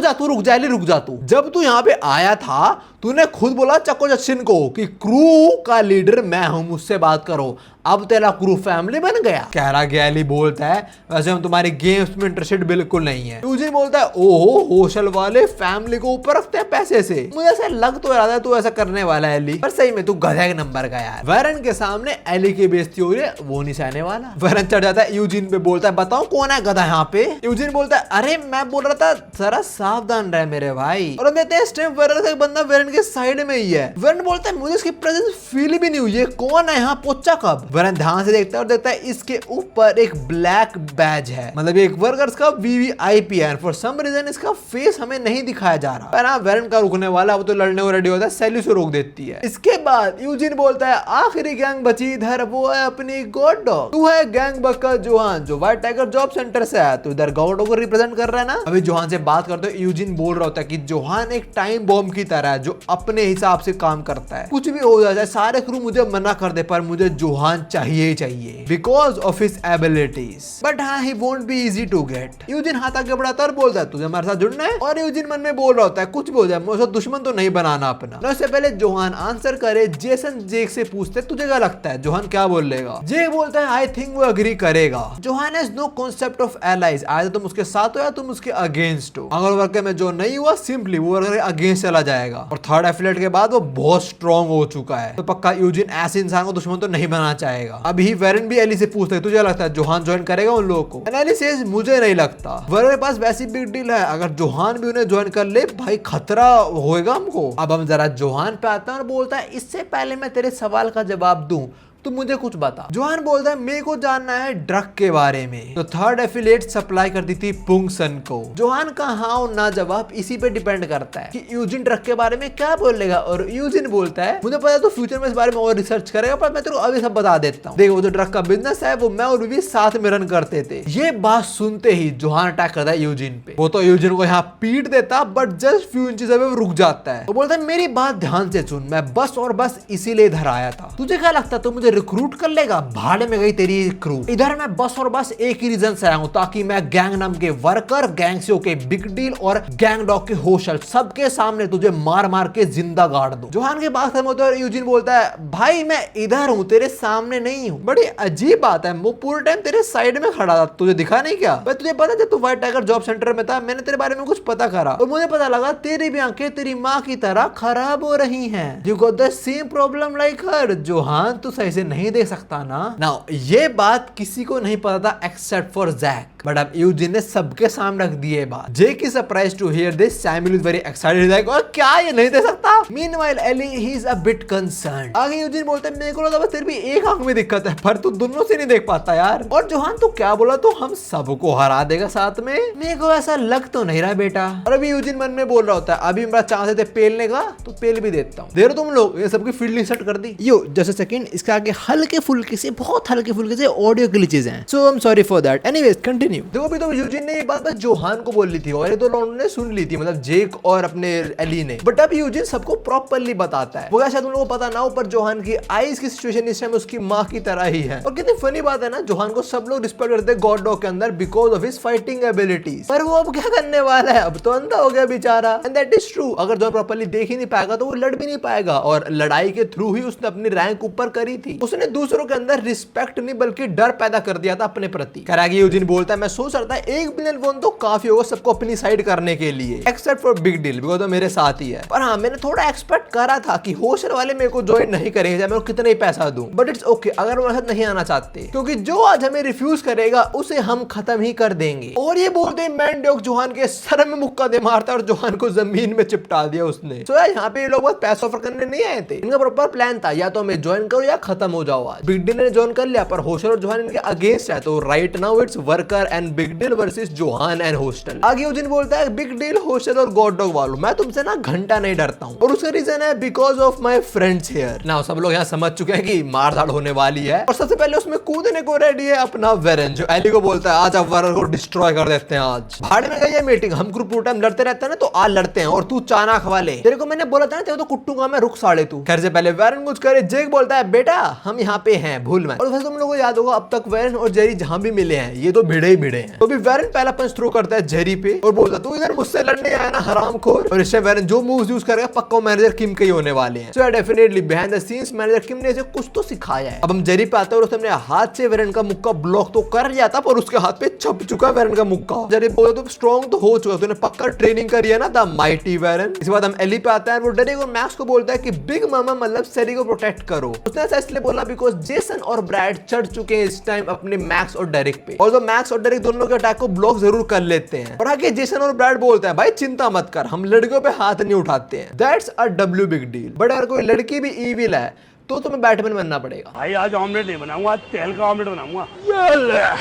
जा अली, रुक जा तू। जब तू यहाँ पे आया था तूने खुद बोला चको जस्टिन को कि क्रू का लीडर मैं हूं, मुझसे बात करो। अब तेरा क्रू फैमिली बन गया। कह रहा गैली बोलता है वैसे हम तुम्हारी गेम्स में इंटरेस्टेड बिल्कुल नहीं है। यूजिन बोलता है ओहो हॉस्टल वाले फैमिली को ऊपर रखते हैं पैसे से। मुझे ऐसा लग तो रहा था तू ऐसा करने वाला है एली, पर सही में तू गधा के नंबर का यार। वेरन के सामने एली की बेइज्जती हो रही है, वो नहीं सहने वाला। वेरन चढ़ जाता है यूजिन पे, बोलता है बताओ कौन है गधा यहाँ पे। यूजिन बोलता है अरे मैं बोल रहा था जरा सावधान रहे मेरे भाई। और देते हैं स्टेप वेरन का बंदा वेरन के साइड में ही है। वेरन बोलता है मुझे इसकी प्रेजेंस फील भी नहीं हुई, ये कौन है यहाँ पोचा कब? वेरन ध्यान से देखता है और देखता है इसके ऊपर एक ब्लैक बैज है, मतलब एक वर्कर्स का वीवीआईपी है। फॉर सम रीजन इसका फेस हमें नहीं दिखाया जा रहा। पर हाँ वेरन का रुकने वाला, वो तो लड़ने को रेडी होता है, सैली से रोक देती है। इसके बाद यूजिन बोलता है आखिरी गैंग बची इधर, वो है अपनी गॉड डॉग। तू है गैंग बका जोहान जो व्हाइट टाइगर जॉब सेंटर से आया, तो इधर गॉड डॉग को रिप्रेजेंट कर रहा है ना। अभी जोहान से बात करते हो यूजिन बोल रहा होता है कि जोहान एक टाइम बॉम्ब की तरह है जो अपने हिसाब से काम करता है, कुछ भी हो जाए सारे क्रू मुझे मना कर दे पर मुझे जोहान चाहिए ही चाहिए because of his abilities. But हाँ he won't be easy to get. Eugene हाथ आगे बढ़ाता और बोलता है तुझे हमारे साथ जुड़ना है। और यूजिन मन में बोल रहा होता है कुछ भी हो जाए मुझे दुश्मन तो नहीं बनाना अपना। उससे पहले जोहान आंसर करे, जेसन जेक से पूछते तुझे क्या लगता है जोहान क्या बोल लेगा। जेक बोलता है आई थिंक वो अग्री करेगा। Johan has no concept of allies, आया तुम उसके साथ हो या तुम उसके अगेंस्ट हो। अगर वर्कर में जो नहीं हुआ सिंपली वो वर्कर के अगेंस्ट चला जाएगा। और थर्ड एफिलिएट के बाद वो बहुत स्ट्रॉन्ग हो चुका है, तो पक्का यूजिन ऐसे इंसान को दुश्मन तो नहीं बनाना चाहेगा। अभी वेरन भी एली से पूछते है तुझे लगता है जोहान ज्वाइन करेगा उन लोगों को। एली सेज मुझे नहीं लगता। वेरन के पास वैसी बिग डील है, अगर जोहान भी उन्हें ज्वाइन कर ले भाई खतरा होएगा हमको। अब हम जरा जोहान पे आते हैं और बोलता है इससे पहले मैं तेरे सवाल का जवाब दूं तो मुझे कुछ बता। जोहान बोलता है मेरे को जानना है ड्रग के बारे में। तो थर्ड एफिलिएट सप्लाई करती थी पुंगसन को। जोहान का हाँ और ना जवाब इसी पे डिपेंड करता है कि यूजिन ड्रग के बारे में क्या बोलेगा। और यूजिन बोलता है मुझे पता है तो फ्यूचर में इस बारे में और रिसर्च करेगा, पर मैं तेरे को अभी सब बता देता हूँ। देखो वो जो ड्रग का बिजनेस है वो मैं और भी साथ में रन करते थे। ये बात सुनते ही जोहान अटैक करता है यूजिन पे। वो तो यूजिन को यहाँ पीट देता but just few inches away रुक जाता है। वो बोलता है मेरी बात ध्यान से सुन, मैं बस और बस इसीलिए इधर आया था। तुझे क्या लगता है तो मुझे रिक्रूट कर लेगा? भाड़े में गई तेरी क्रू। इधर मैं बस और बस एक ही रीजन से आया हूं ताकि मैं गैंग नाम के वर्कर, गैंगसियों के बिग डील और गैंग डॉग के हॉस्टल सबके सामने तुझे मार मार के जिंदा गाड़ दूं। जोहान के बात खत्म होते और यूजिन बोलता है भाई मैं इधर हूं तेरे सामने नहीं हूं। बड़ी अजीब बात है, वो पूरे टाइम तेरे साइड में खड़ा था, तुझे दिखा नहीं क्या? भाई तुझे पता जब तू व्हाइट टाइगर जॉब सेंटर में था मैंने तेरे बारे में कुछ पता करा और मुझे पता लगा तेरी भी आंखें तेरी माँ की तरह खराब हो रही हैं। You got the same problem like her. Johan तू सही से नहीं देख सकता ना। नाउ ये बात किसी को नहीं पता था एक्सेप्ट फॉर जैक, बट अब यूजिन ने सबके सामने रख दी है बात। Jake is surprised to hear this, Samuel is very excited like और क्या ये नहीं दे सकता। Meanwhile Eli he is a bit concerned. आगे यूजिन बोलता है मेरे को लगा बस तेरे भी एक आंख में दिक्कत है पर तू दोनों से नहीं देख पाता यार। और जोहान तो क्या बोला तो हम सबको हरा देगा साथ में? मेरे को ऐसा लग तो नहीं रहा बेटा। और अभी यूजिन मन में बोल रहा होता है अभी मेरा चांस है पेलने का तो पेल भी देता हूँ। देर तुम लोग ये सबकी फील्ड सेट कर दी। यो जस्ट अ सेकंड, इसके आगे हल्के फुल्के से बहुत हल्के फुल्के से ऑडियो ग्लिचेस हैं, so I am sorry for that. Anyways continue. Continue. देखो अभी तो यूजिन ने ये बात बस जोहान को बोल ली थी और ये तो लोगों ने सुन ली थी, मतलब जेक और अपने एली ने, बट अब यूजिन सबको प्रॉपर्ली बताता है। वो शायद उन लोगों को पता ना हो, पर जोहान की आइज की सिचुएशन इस टाइम उसकी माँ की तरह ही है। और कितनी फनी बात है ना, जोहान को सब लोग रिस्पेक्ट करते हैं गॉड डॉग के अंदर because of his fighting abilities, पर वो अब क्या करने वाला है, अब तो अंधा हो गया बेचारा। एंड दैट इज ट्रू, अगर जोहान प्रॉपर्ली देख ही नहीं पाएगा तो वो लड़ भी नहीं पाएगा, और लड़ाई के थ्रू ही उसने अपनी रैंक ऊपर करी थी। उसने दूसरों के अंदर रिस्पेक्ट नहीं बल्कि डर पैदा कर दिया था अपने प्रति। करागी यूजिन बोलता है मैं सोच रहा था 1 बिलियन वोन तो काफी होगा सबको अपनी साइड करने के लिए, except for big deal because वो मेरे साथ ही है। पर हाँ, मैंने थोड़ा एक्सपेक्ट करा था कि होशर वाले मेरे को ज्वाइन नहीं करेंगे चाहे मैं कितना ही पैसा दूं, बट इट्स ओके अगर वो मेरे साथ नहीं आना चाहते, क्योंकि जो आज हमें रिफ्यूज करेगा उसे हम खत्म ही कर देंगे। और ये बोलते हैं मैंडोक जोहान के सर में मुक्का दे मारता और जोहान को जमीन में चिपटा दिया उसने। तो यार यहाँ पे ये लोग बस पैसा ऑफर करने नहीं आए थे, इनका प्रॉपर प्लान था या तो हमें ज्वाइन करो या खत्म हो जाओ। आज बिग डील ने ज्वाइन कर लिया, पर होशर और जोहान इनके अगेंस्ट है, तो right now it's worker and Big Deal versus Johan and Hostel. आगे यूजिन बोलता है बिग डील, होस्टल और गॉड डॉग वालों, मैं तुमसे ना घंटा नहीं डरता हूँ, और उसका रीजन है because of my friends here. ना सब लोग यहाँ समझ चुके हैं कि मारधाड़ होने वाली है, और सबसे पहले उसमें कूदने को रेडी है अपना वेरन, जो एली को बोलता है आज आप वेरन को डिस्ट्रॉय कर देते हैं। आज भाड़े में गई है मीटिंग, हम ग्रुप पूरा टाइम लड़ते रहते हैं ना, तो आज लड़ते हैं और तू चाना खवा ले, तेरे को मैंने बोला था ना तेरे तो कुट्टूंगा मैं, रुक साड़े तू। खैर से पहले वेरन कुछ करे, जेक बोलता है बेटा हम यहाँ पे हैं भूल मत। और वैसे तुम लोगों को याद होगा अब तक वेरन और जेरी जहां भी मिले हैं ये तो भिड़े ही भिड़े हैं। तो भी वेरन पहला पंच थ्रो करता है जेरी पे और बोलता तू इधर मुझसे लड़ने आया ना हरामखोर, और इससे वेरन जो मूव्स यूज करेगा पक्का मैनेजर किम के ही होने वाले हैं। So definitely behind the scenes manager Kim ने इसे कुछ तो सिखाया है। अब हम जेरी पे आते हैं और उसने अपने हाथ से वेरन का मुक्का ब्लॉक तो कर लिया था, पर उसके हाथ पे छप चुका वेरन का मुक्का। जेरी बोलता तो स्ट्रॉन्ग तो हो चुका, तूने पक्का ट्रेनिंग करी है ना द माइटी वेरन। इसके बाद हम एली पे आता है, वो डरेग और मैक्स को बोलता है कि बिग मामा मतलब सेरी को प्रोटेक्ट करो। उसने ऐसा इसलिए बोला बिकॉज जेसन और ब्रैड चढ़ चुके हैं इस टाइम अपने मैक्स और डेरिक पे, और तो मैक्स और डेरिक दोनों के अटैक को ब्लॉक जरूर कर लेते हैं। और आगे जेसन और ब्रैड बोलते हैं भाई चिंता मत कर, हम लड़कियों पे हाथ नहीं उठाते हैं, that's a W big deal. But अगर कोई लड़की भी ईविल है तो तुम्हें बैटमैन बनना पड़ेगा। भाई आज ऑमलेट नहीं बनाऊंगा, आज तेल का ऑमलेट बनाऊंगा।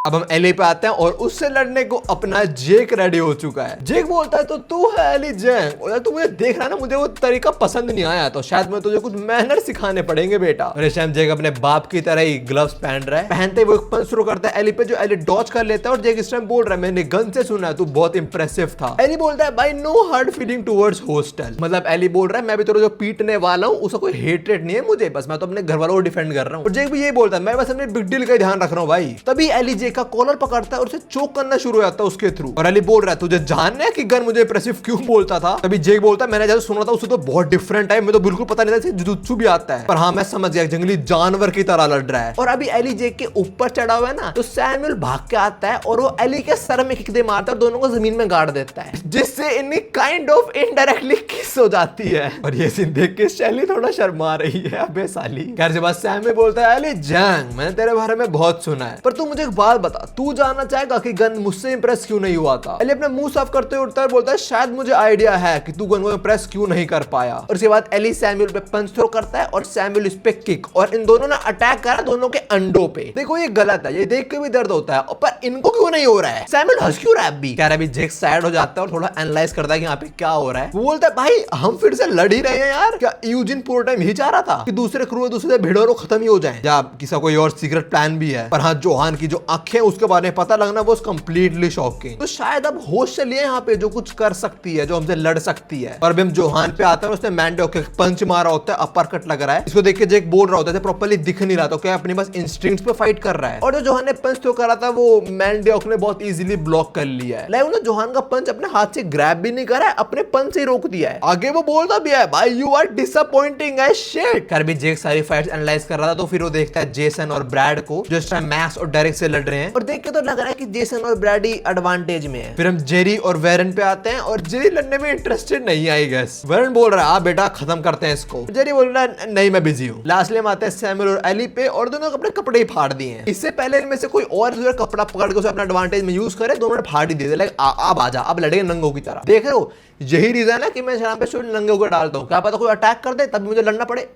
अब हम एली पे आते हैं और उससे लड़ने को अपना जेक रेडी हो चुका है। जेक बोलता है तो तू है एली जैंग, और तू मुझे देख रहा है ना, मुझे वो तरीका पसंद नहीं आया, तो शायद मैं तुझे कुछ मैनर सिखाने पड़ेंगे बेटा। और इस टाइम जेक अपने बाप की तरह ही ग्लव्स पहन रहा है, पहनते वो एक पंच शुरू करता है एली पे, जो एली डॉज कर लेता है। और जेक इस टाइम बोल रहा है मैंने गन से सुना है तू बहुत इंप्रेसिव था। एली बोलता है भाई no hard feeling towards Hostel, मतलब एली बोल रहा है मैं भी तेरे जो पीटने वाला हूँ उसका कोई हेट्रेट नहीं है मुझे, बस मैं तो अपने घर वालों को डिफेंड कर रहा हूँ। और जेक भी ये बोलता है मैं बस अपने बिग डील का ध्यान रख रहा हूँ भाई। तभी एली जेक का कॉलर पकड़ता है और उसे चोक करना शुरू हो जाता है उसके थ्रू। और एली बोल रहा है तुझे जानना है कि गन मुझे इंप्रेसिव क्यों बोलता था? तभी जेक बोलता है मैंने जैसे सुना था उसे तो बहुत डिफरेंट है, मैं तो बिल्कुल पता नहीं था जुजुत्सु भी आता है, पर हाँ मैं समझ गया जंगली जानवर की तरह लड़ रहा है। और अभी एली जेक के ऊपर चढ़ा हुआ है ना, तो सैमुअल भाग के आता है और वो एली के सर में किक दे मारता है और दोनों को जमीन में गाड़ देता है, जिससे इनकी काइंड ऑफ इनडायरेक्टली किस हो जाती है। और ये सीन देख के शैली थोड़ा शर्मा रही है, अबे साली। खैर से बाद सैमुअल बोलता है एली जैंग मैंने तेरे बारे में बहुत सुना है, पर तू मुझे एक बात बता, तू जानना चाहेगा कि गन मुझसे इंप्रेस क्यों नहीं हुआ था? एली अपना मुंह साफ करते हुए उठता है, बोलता है शायद मुझे आइडिया है कि तू गन को इंप्रेस क्यों नहीं कर पाया। और उसके बाद एली सैमुअल पे पंच थ्रो करता है और सैमुअल इस पे किक, और इन दोनों ने अटैक करा दोनों के अंडों पे। देखो ये गलत है, ये देख के भी दर्द होता है, पर इनको क्यों नहीं हो रहा है? सैमुअल हंस क्यों रहा है अभी? कह रहा है अभी जेक सैड हो जाता है और थोड़ा एनालाइज करता है कि यहाँ पे क्या हो रहा है। वो बोलता है भाई हम फिर से लड़ ही रहे हैं यार, क्या यूजिन पूरा टाइम ही चाह रहा था कि दूसरे क्रू दूसरे भिड़ों खत्म ही हो जाए, या किसी कोई और सीक्रेट प्लान भी है? पर हाँ जोहान की जो आंखें उसके बारे में पता लगना वो कंप्लीटली शॉकिंग। तो शायद अब होश से लिए यहाँ पे जो कुछ कर सकती है, जो हमसे लड़ सकती है। और अभी हम जोहान पे आते हैं, उसने मैंडोक के पंच मारा होता है, अपर कट लग रहा है, इसको देख के जेक बोल रहा होता है प्रॉपर्ली दिख नहीं रहा, तो क्या अपने बस इंस्टिंक्ट्स पे फाइट कर रहा है। और जो जोहान ने पंच थ्रो करा था वो मैंडोक ने बहुत इजीली ब्लॉक कर लिया है। लाइक जोहान का पंच अपने हाथ से ग्रैब भी नहीं करा है, अपने पंच से ही रोक दिया है। आगे वो बोलता भी है भाई you are disappointing as shit. कर भी जेक सारी फाइट्स एनालाइज कर रहा था, तो फिर वो देखता है जेसन और ब्रैड को जो इस टाइम मैक्स और डेरिक से लड़ रहे हैं, और देख के तो लग रहा है कि जेसन और ब्रैड ही एडवांटेज में है। फिर हम जेरी और वेरन पे आते हैं, और जेरी लड़ने में इंटरेस्टेड नहीं आई गेस। वेरन बोल रहा है आ बेटा खत्म करते हैं इसको, जेरी बोल रहा है नहीं मैं बिजी हूँ। लास्टली हम आते हैं सैमुअल और एली पे, और दोनों अपने कपड़े ही फाड़ दिए हैं। इससे पहले इनमें से कोई और कपड़ा पकड़ के उसे अपना एडवांटेज में यूज करे, दोनों ने फाड़ ही दिए। लाइक अब आजा, अब लड़ेंगे नंगों की तरह। देख रहे हो यही रीजन है कि मैं यहाँ पे नंगे होकर डालता हूँ, क्या पता कोई अटैक कर दे तब मुझे लड़ना पड़े।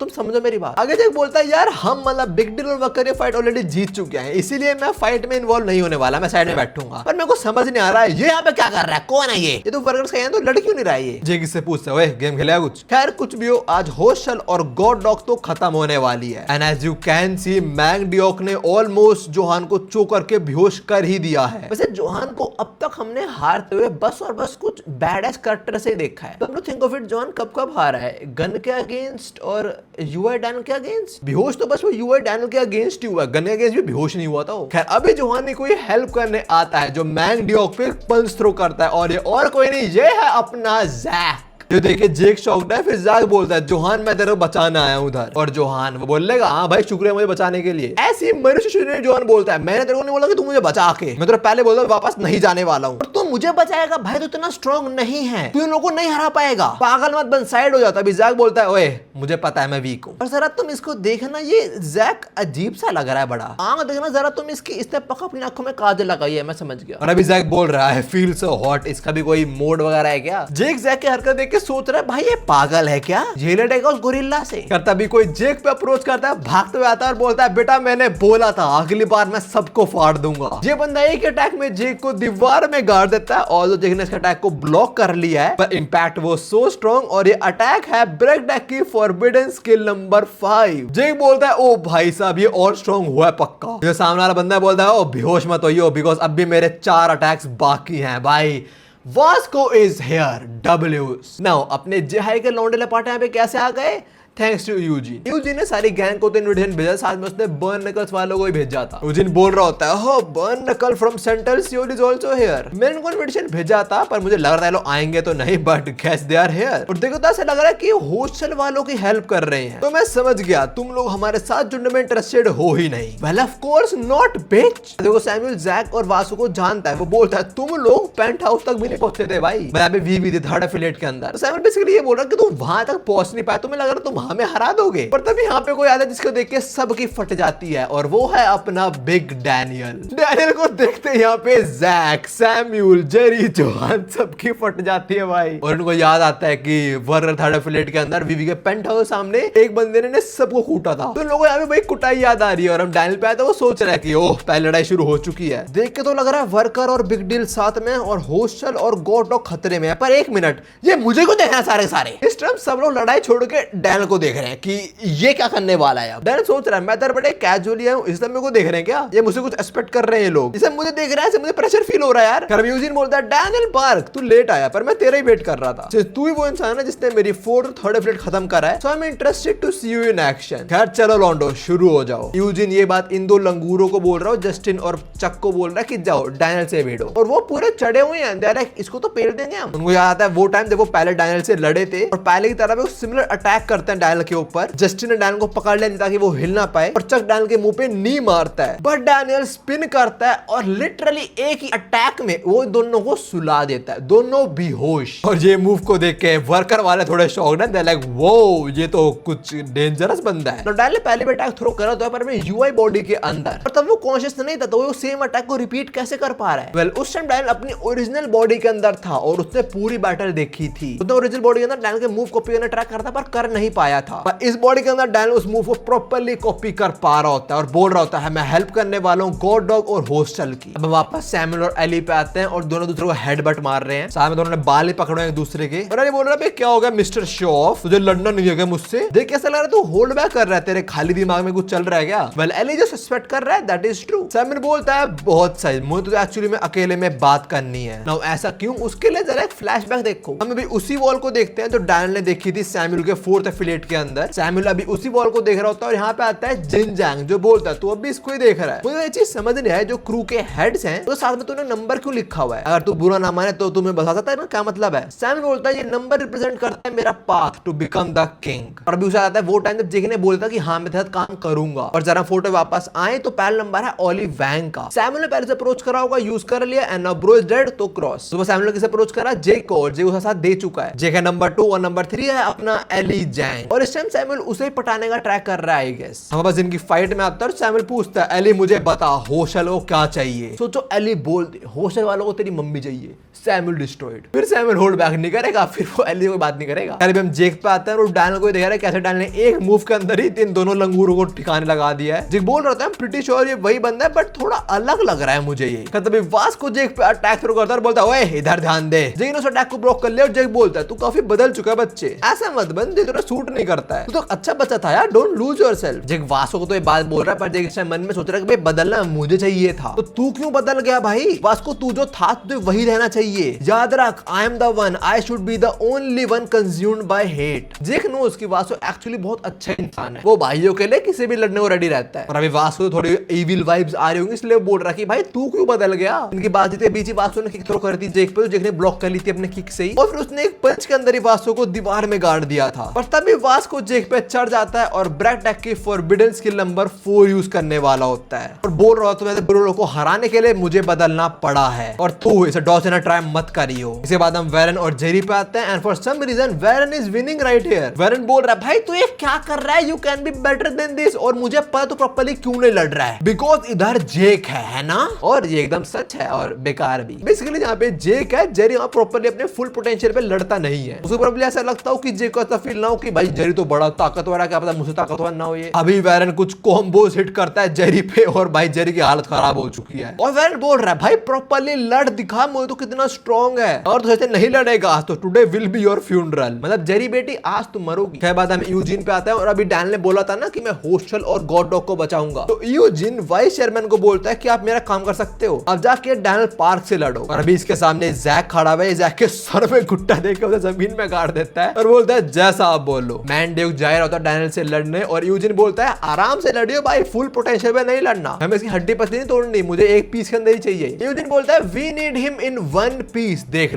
तुम समझो मेरी बात। आगे जैक बोलता है यार हम मतलब बिग डील और वकर फाइट ऑलरेडी जीत चुके हैं, इसीलिए मैं फाइट में इन्वॉल्व नहीं होने वाला, मैं साइड में बैठूंगा। पर मेरे को समझ नहीं आ रहा है ये यहाँ पे क्या कर रहा है, कौन है ये तो वर्कर्स का तो लड़ क्यों नहीं रहा है ये। जैक इससे पूछता है गेम खेलेगा कुछ। खैर कुछ भी हो, आज होस्टल और गॉड डॉग तो खत्म होने वाली है। And as you can see Mandeok ने ऑलमोस्ट जोहान को चोक करके बेहोश कर ही दिया है। वैसे जोहान को अब तक हमने हारते हुए बस और बस कुछ बैड कैरेक्टर से देखा है। तो थिंक ऑफ इट, जोहान कब कब हारा है, गन के अगेंस्ट और यूआई डैनियल के अगेंस्ट। बेहोश तो बस वो यूआई डैनियल के अगेंस्ट ही हुआ, गन के अगेंस्ट भी बेहोश नहीं हुआ था। खैर अभी जोहान ने कोई हेल्प करने आता है जो मैंगडियोक पे पंच थ्रो करता है, और ये और कोई नहीं, ये है अपना जैक। जो देखे जेक शॉक्ड है, फिर जैक बोलता है जोहान मैं तेरे को बचाना आया हूं उधर। और जोहान वो बोलेगा हाँ भाई शुक्रिया मुझे बचाने के लिए। ऐसी मनुष्य जोहान बोलता है मैंने तेरे को नहीं बोला कि तू मुझे बचा के, मैं तेरे पहले बोलता वापस नहीं जाने वाला हूँ, तू मुझे बचाएगा भाई, तू इतना स्ट्रॉन्ग नहीं है, तू इन लोगों को नहीं हरा पाएगा, पागल मत बन, साइड हो जाता। अभी जैक बोलता है ओए मुझे पता है मैं वीक हूँ। और जरा तुम इसको देखना, ये जैक अजीब सा लग रहा है बड़ा। आंख देखना जरा तुम इसकी, इसने पक्का अपनी आंखों में काजल लगाई है, मैं समझ गया। और अभी जैक बोल रहा है फील सो हॉट, इसका भी कोई मोड वगैरह है क्या। जेक जैक की हरकत देख के सोच रहा है भाई ये पागल है क्या, ये लड़ेगा उस गोरिल्ला से। तभी कोई जेक पे अप्रोच करता है, भागते हुए आता है और बोलता है बेटा मैंने बोला था अगली बार मैं सबको फाड़ दूंगा। ये बंदा एक अटैक में जेक को दीवार में गाड़ देता है, और जेक ने इसके अटैक को ब्लॉक कर लिया है, पर इंपैक्ट वो सो स्ट्रॉन्ग। और ये अटैक है ब्रेक डेक की फॉरबिडन स्किल नंबर 5। जेक बोलता है ओ भाई साहब ये और स्ट्रॉन्ग हुआ है पक्का। ये सामने वाला बंदा बोलता है ओ बेहोश मत होइयो, बिकॉज अब भी मेरे 4 अटैक्स बाकी हैं भाई। वास्को इज हेयर डब्ल्यूस नाउ। अपने जेहाई के लौंडे लपाटे यहाँ पे कैसे आ गए, थैंक्स टू यूजिन। यूजिन ने सारी गैंग को तो इनविटेशन भेजा, साथ में उसने बर्न नकल्स वालों को ही भेजा था। यूजिन बोल रहा होता है हो बर्न नकल from central Seoul is also here. मैंने उनको इनविटेशन भेजा था पर मुझे लग रहा है लोग आएंगे तो नहीं, but guess they are here. और देखो तो ऐसा लग रहा है कि हॉस्टल वालों की हेल्प कर रहे हैं। तो मैं समझ गया तुम लोग हमारे साथ जुड़ने में इंटरेस्टेड हो ही नहीं। वेल ऑफ कोर्स नॉट बिच। देखो सैमुअल जैक और वासु को जानता है, वो बोलता है तुम लोग पेंट हाउस तक भी नहीं पहुंचे थे भाई, मैं अभी वीवी थे थर्ड एफिलिएट के अंदर। सैमुअल बेसिकली ये बोल रहा है कि तुम वहां तक पहुंच नहीं पाए, तुम्हें लग रहा है तुम हमें हरा दोगे। पर तभी यहाँ पे कोई आता है जिसको देख के सबकी फट जाती है, और वो है अपना बिग डैनियल। डैनियल को देखते यहाँ पे जैक, सैमुअल, जेरी, जोहान सबकी फट जाती है भाई। और उनको याद आता है कि वर्ल्ड थर्ड एफिलिएट के अंदर वीवी के पेंट हाउस सामने एक बंदे ने सबको कूटा था। तो लोगों यहाँ पे भाई कुटाई याद आ रही है, और हम डैनियल पे आए तो वो सोच रहे हैं कि ओह पहली लड़ाई शुरू हो चुकी है। देख के तो लग रहा है वर्कर और बिग डील साथ में और हॉस्टल और गॉड डॉग खतरे में है। पर एक मिनट, ये मुझे को देखना सारे इस टाइम सब लोग लड़ाई छोड़ के डैनियल को देख रहे हैं कि ये क्या करने वाला है। डैनियल सोच रहा है मैं इधर बड़े कैजुअली हूं, इसलिए मेरे को देख रहे हैं क्या, ये मुझसे कुछ एक्सपेक्ट कर रहे हैं लोग, इसे मुझे देख रहा है, मुझे प्रेशर फील हो रहा है यार। करम्यूजिन बोलता है डैनियल पार्क तू लेट आया पर मैं तेरा ही वेट कर रहा था, तू ही वो इंसान है जिसने मेरी 4th थर्ड एफिलिएट खत्म करा है, so I am interested to see you in action. खैर चलो लॉन्डो शुरू हो जाओ। यूजिन ये बात इन 2 लंगूरों को बोल रहा हूँ, जस्टिन और चक को बोल रहा है कि जाओ डैनियल से भिड़ो। और वो पूरे चढ़े हुए हैं, इसको तो पेल देंगे हम। उनको याद आता है वो टाइम जब वो पहले डैनियल से लड़े थे, और पहले की तरह वो सिमिलर अटैक करते हैं डैनियल के ऊपर। जस्टिन ने डैनियल को पकड़ लिया ताकि वो हिल ना पाए, और चक डैनियल के मुंह पे नी मारता है, बट डैनियल स्पिन करता है और लिटरली एक ही अटैक में वो दोनों को सुला देता है, दोनों बेहोश। और ये मूव को देख के वर्कर वाले थोड़े शॉक्ड हैं, दे लाइक वो ये तो कुछ डेंजरस बंदा है। तो डैनियल पहले भी अटैक थ्रो कर रहा था पर अपने यूआई बॉडी के अंदर, और तब वो कॉन्शियस नहीं था, तो वो सेम अटैक को रिपीट कैसे कर पा रहा है। वेल उस टाइम डैनियल अपनी ओरिजिनल बॉडी के अंदर था और उसने पूरी बैटल देखी थी, तो ओरिजिनल बॉडी के अंदर डैनियल के मूव कॉपी करने ट्राई करता पर कर नहीं पाया था। पर इस बॉडी के अंदर डैनियल उस मूव को प्रॉपर्ली कॉपी कर पा रहा होता है और बोल रहा होता है मैं हेल्प करने वाला हूँ गॉड डॉग और हॉस्टल की। अब वापस सैमुअल और एली पे आते हैं और दोनों दूसरे को हेडबट मार रहे हैं, साथ में दोनों ने बाल ही पकड़े एक दूसरे के। और एली बोल रहा है क्या हो गया मिस्टर शो ऑफ, तुझे लड़ना नहीं है मुझसे, देख कैसा लग रहा है तू होल्ड बैक कर रहा है, तेरे खाली दिमाग में कुछ चल रहा है क्या। वेल एली जो सस्पेक्ट कर रहा है दैट इज ट्रू। सैमुअल बोलता है बहुत सही, मुझे तो एक्चुअली में अकेले में बात करनी है। नाउ ऐसा क्यों, उसके लिए जरा एक फ्लैशबैक देखो। हम अभी उसी वॉल को देखते हैं जो डैनियल ने देखी थी सैमुअल के 4th एफिलिएट के अंदर। सैमुअल अभी उसी वॉल को देख रहा होता है और यहाँ पे आता है जिन जैंग जो बोलता है तू अभी इसको ही देख रहा है। मुझे ये चीज समझ नहीं आया, जो क्रू के हेड्स हैं तो साथ में तूने नंबर क्यों लिखा हुआ है, अगर तू बुरा ना माने तो तुम्हें बता सकता है ना क्या मतलब है। सैमुअल बोलता है ये नंबर रिप्रेजेंट करता है मेरा path to become the king. और अभी उसे आता है वो टाइम जब जेक ने बोलता कि हाँ मैं तेरे साथ काम करूंगा। और जरा फोटो वापस आए तो पहला नंबर है ओली वैंग का। सैमुअल ने पहले से अप्रोच करा होगा, यूज कर लिया, and now bro is dead तो क्रॉस। तो सैमुअल ने किसे अप्रोच करा, जेक को, और जेक उसका साथ दे चुका है। जेक है नंबर 2 और नंबर 3 है अपना एली जैंग। और इस टाइम सैमुअल उसे ही पटाने का ट्राई कर रहा है आई गेस। हम बस इनकी फाइट में आता है और सैमुअल पूछता है एली मुझे बता होशल को क्या चाहिए। सोचो एली बोल दे होशल वालों को तेरी मम्मी चाहिए। Samuel destroyed. फिर सैमुअल होल्ड बैक नहीं करेगा, फिर वो एली को बात नहीं करेगा। पहले हम जेक पे आते हैं और डैनियल को देख रहा है कैसे डैनियल ने एक मूव के अंदर ही इन दोनों लंगूरों को ठिकाने लगा दिया है। जेक बोल रहा था प्रीटी श्योर ये वही बंदा है बट थोड़ा अलग लग रहा है मुझे ये। तभी वास को जेक पे अटैक शुरू करता है और बोलता है ओए इधर ध्यान दे। जेक ने उस अटैक को ब्लॉक कर लिया और जेक बोलता है तू काफी बदल चुका है बच्चे, ऐसा मत बन जो तेरा सूट नहीं करता है, तू तो अच्छा बच्चा था यार, डोंट लूज योरसेल्फ। जेक वासो को तो ये बात बोल रहा है पर जेक मन में सोच रहा है कि भाई बदलना मुझे चाहिए था तो तू क्यों बदल गया भाई। वास्को तू जो था तो वही रहना चाहिए, याद रख I am the one, I should be the only one consumed by hate. Jake knows कि वासो एक्चुअली बहुत अच्छा इंसान है, वो भाइयों के लिए किसी भी लड़ने को रेडी रहता है। और अभी वासो तो थोड़ी इविल वाइब्स आ रही होंगी इसलिए बोल रहा कि भाई तू क्यों बदल गया। इनकी बातचीत के बीच ही वासो ने किक थ्रो कर दी जेक पे, जेक ने ब्लॉक कर ली थी अपने किक से ही और फिर उसने एक पंच के अंदर ही वासो को दीवार में गाड़ दिया था। पर तभी वासको जेक पे चढ़ जाता है और ब्रैक टैक की फॉरबिडन स्किल नंबर 4 यूज करने वाला होता है और बोल रहा तो वैसे ब्रूनो को हराने के लिए मुझे बदलना पड़ा है और तू इसे डॉस ट्राई मत करियो। इसके बाद हम वेरन और जेरी पे आते हैं and for some reason Warren is winning right here. Warren बोल रहा है भाई तू ये क्या कर रहा है, you can be better than this और मुझे पता तो प्रॉपर्ली क्यों नहीं लड़ रहा है बिकॉज इधर जेक है ना। और ये एकदम सच है और बेकार भी। बेसिकली यहाँ पे जेक है, जेरी वहां प्रॉपर्ली अपने फुल पोटेंशियल पे लड़ता नहीं है। उसको प्रॉपर्ली ऐसा लगता हो कि जेक को ऐसा फील ना हो कि भाई जेरी तो बड़ा ताकतवर है, क्या पता मुझसे ताकतवर ना हो ये। अभी वेरन कुछ कॉम्बोज हिट करता है जेरी पे और भाई जेरी की हालत खराब हो चुकी है और वेरन बोल रहा है भाई प्रॉपर्ली लड़ दिखा मुझे तो कितना स्ट्रॉन्ग है और तो ऐसे नहीं लड़ेगा तो today will be your funeral, मतलब जेरी बेटी आज तुम मरोगी। खैर बाद हम यूजिन पे आते हैं और अभी डैनियल ने बोला था ना कि मैं होस्टल और गॉड डॉग को बचाऊंगा तो यूजिन वाइस चेयरमैन को बोलता है कि आप मेरा काम कर सकते हो, अब जाके डैनियल पार्क से लड़ो। और अभी इसके सामने जैक खड़ा है, जैक के सर में घुट्टा देके उसे जमीन में गाड़ देता है और बोलता है जैसा आप बोलो। मैन ड्यूक जा रहा होता है डैनियल से लड़ने और यूजिन बोलता है आराम से लड़ियो भाई, फुल पोटेंशियल पे नहीं लड़ना, हमें इसकी हड्डी पसली नहीं तोड़नी, मुझे एक पीस के अंदर ही चाहिए। यूजिन बोलता है we need him in One Piece, देख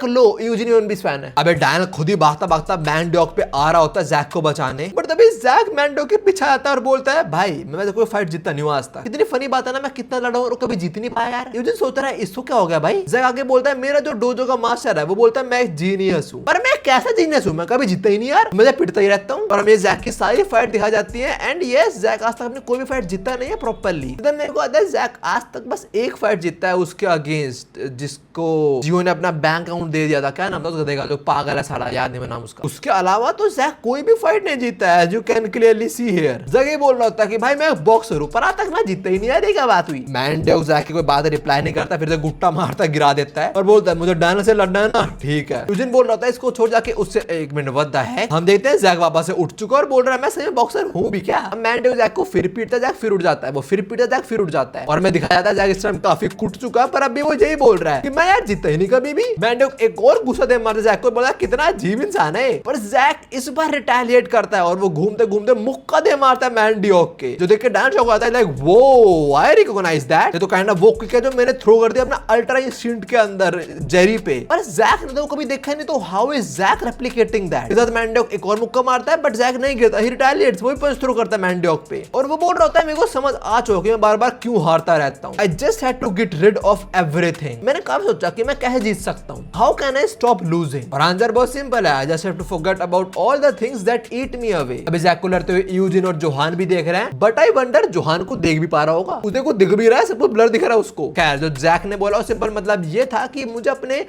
लो यूजिन वन पीस फैन है। अबे डैनियल खुद ही भागता भागता मैन डॉग पे आ रहा होता है जैक को बचाने, बट तभी जैक मैन डॉग के पीछे आता है और बोलता है भाई मैं तो कोई फाइट जीता नहीं हूं आज तक। कितनी फनी बात है ना, मैं कितना लड़ा और कभी जीत नहीं पाया यार। यूजिन सोच रहा है इसको क्या हो गया भाई। जैक आगे बोलता है मेरा जो डोजो का मास्टर है वो बोलता है मैं एक जीनियस हूं, पर मैं कैसा जीनियस हूं, मैं कभी जीता ही नहीं यार, मैं पिटता ही रहता हूं। और हमें जैक की सारी फाइट दिखा जाती है एंड यस जैक आज तक अपनी कोई भी फाइट जीता नहीं है प्रॉपर्ली। इधर मेरे को आता है जैक आज तक बस एक फाइट जीता है उसके अगेंस्ट, जिसको जियो ने अपना बैंक अकाउंट दे दिया था, क्या नाम था उस गधे का जो पागल है साला, याद नहीं नाम उसका। उसके अलावा तो जैक कोई भी फाइट नहीं जीता है, you can clearly see here. Jack बोल रहा होता है कि भाई मैं बॉक्सर हूं पर आज तक मैं जीता ही नहीं यार, क्या बात हुई। मैन डॉग जैक की कोई बात रिप्लाई नहीं करता, फिर से गुट्टा मारता गिरा देता है और बोलता है मुझे डैनियल से लड़ना है ना, ठीक है। यूजिन बोल रहा था इसको छोड़ जाके उससे एक मिनट वद्दा है। हम देखते हैं जैक वापस से उठ चुका और बोल रहा है मैं सही में बॉक्सर हूं भी क्या। मैन डॉग जैक को फिर पीटता, जैक फिर उठ जाता है, वो फिर पीटता, जैक फिर उठ जाता है और मैं दिखाया जाता है जैक इस टाइम काफी कुट चुका है पर अभी वो यही बोल रहा है कि मैं यार जीता ही नहीं कभी भी। मैन डॉग एक और गुस्सा दे मारता जैक को, बोला कितना अजीब इंसान है, पर जैक इस बार रिटेलिएट करता है और वो घूमते घूमते मुक्का दे मारता है मैन डॉग के, जो देख के डांस शॉक आता है लाइक वो आई रिकॉग्नाइज दैट। ये तो काइंड ऑफ वो किक है जो मैंने थ्रो कर दिया अपना अल्ट्रा इंस्टिंक्ट के अंदर जेरी पे, पर जैक ने तो कभी देखा नहीं तो how is Jack replicating that. इधर मैन डॉग एक और मुक्का मारता है बट जैक नहीं गिरता, ही रिटेलिएट्स, वही पंच थ्रो करता है मैन डॉग पे और वो बोल रहा होता है मेरे को समझ आ चुका कि मैं बार-बार क्यों हारता रहता हूं, I just had to get rid of everything. मैंने काफी सोचा कि मैं कैसे जीत सकता हूं, how can I stop losing. और आंसर बहुत सिंपल है, I just have to forget about all the things that eat me away. अभी जैक को लड़ते हुए यूजिन और जोहान भी देख रहे हैं बट आई वंडर जोहान को देख भी पा रहा होगा, उसे को दिख भी रहा है, सब कुछ ब्लर दिख रहा है उसको। खैर जो जैक ने बोला सिंपल मतलब ये था कि मुझे अपने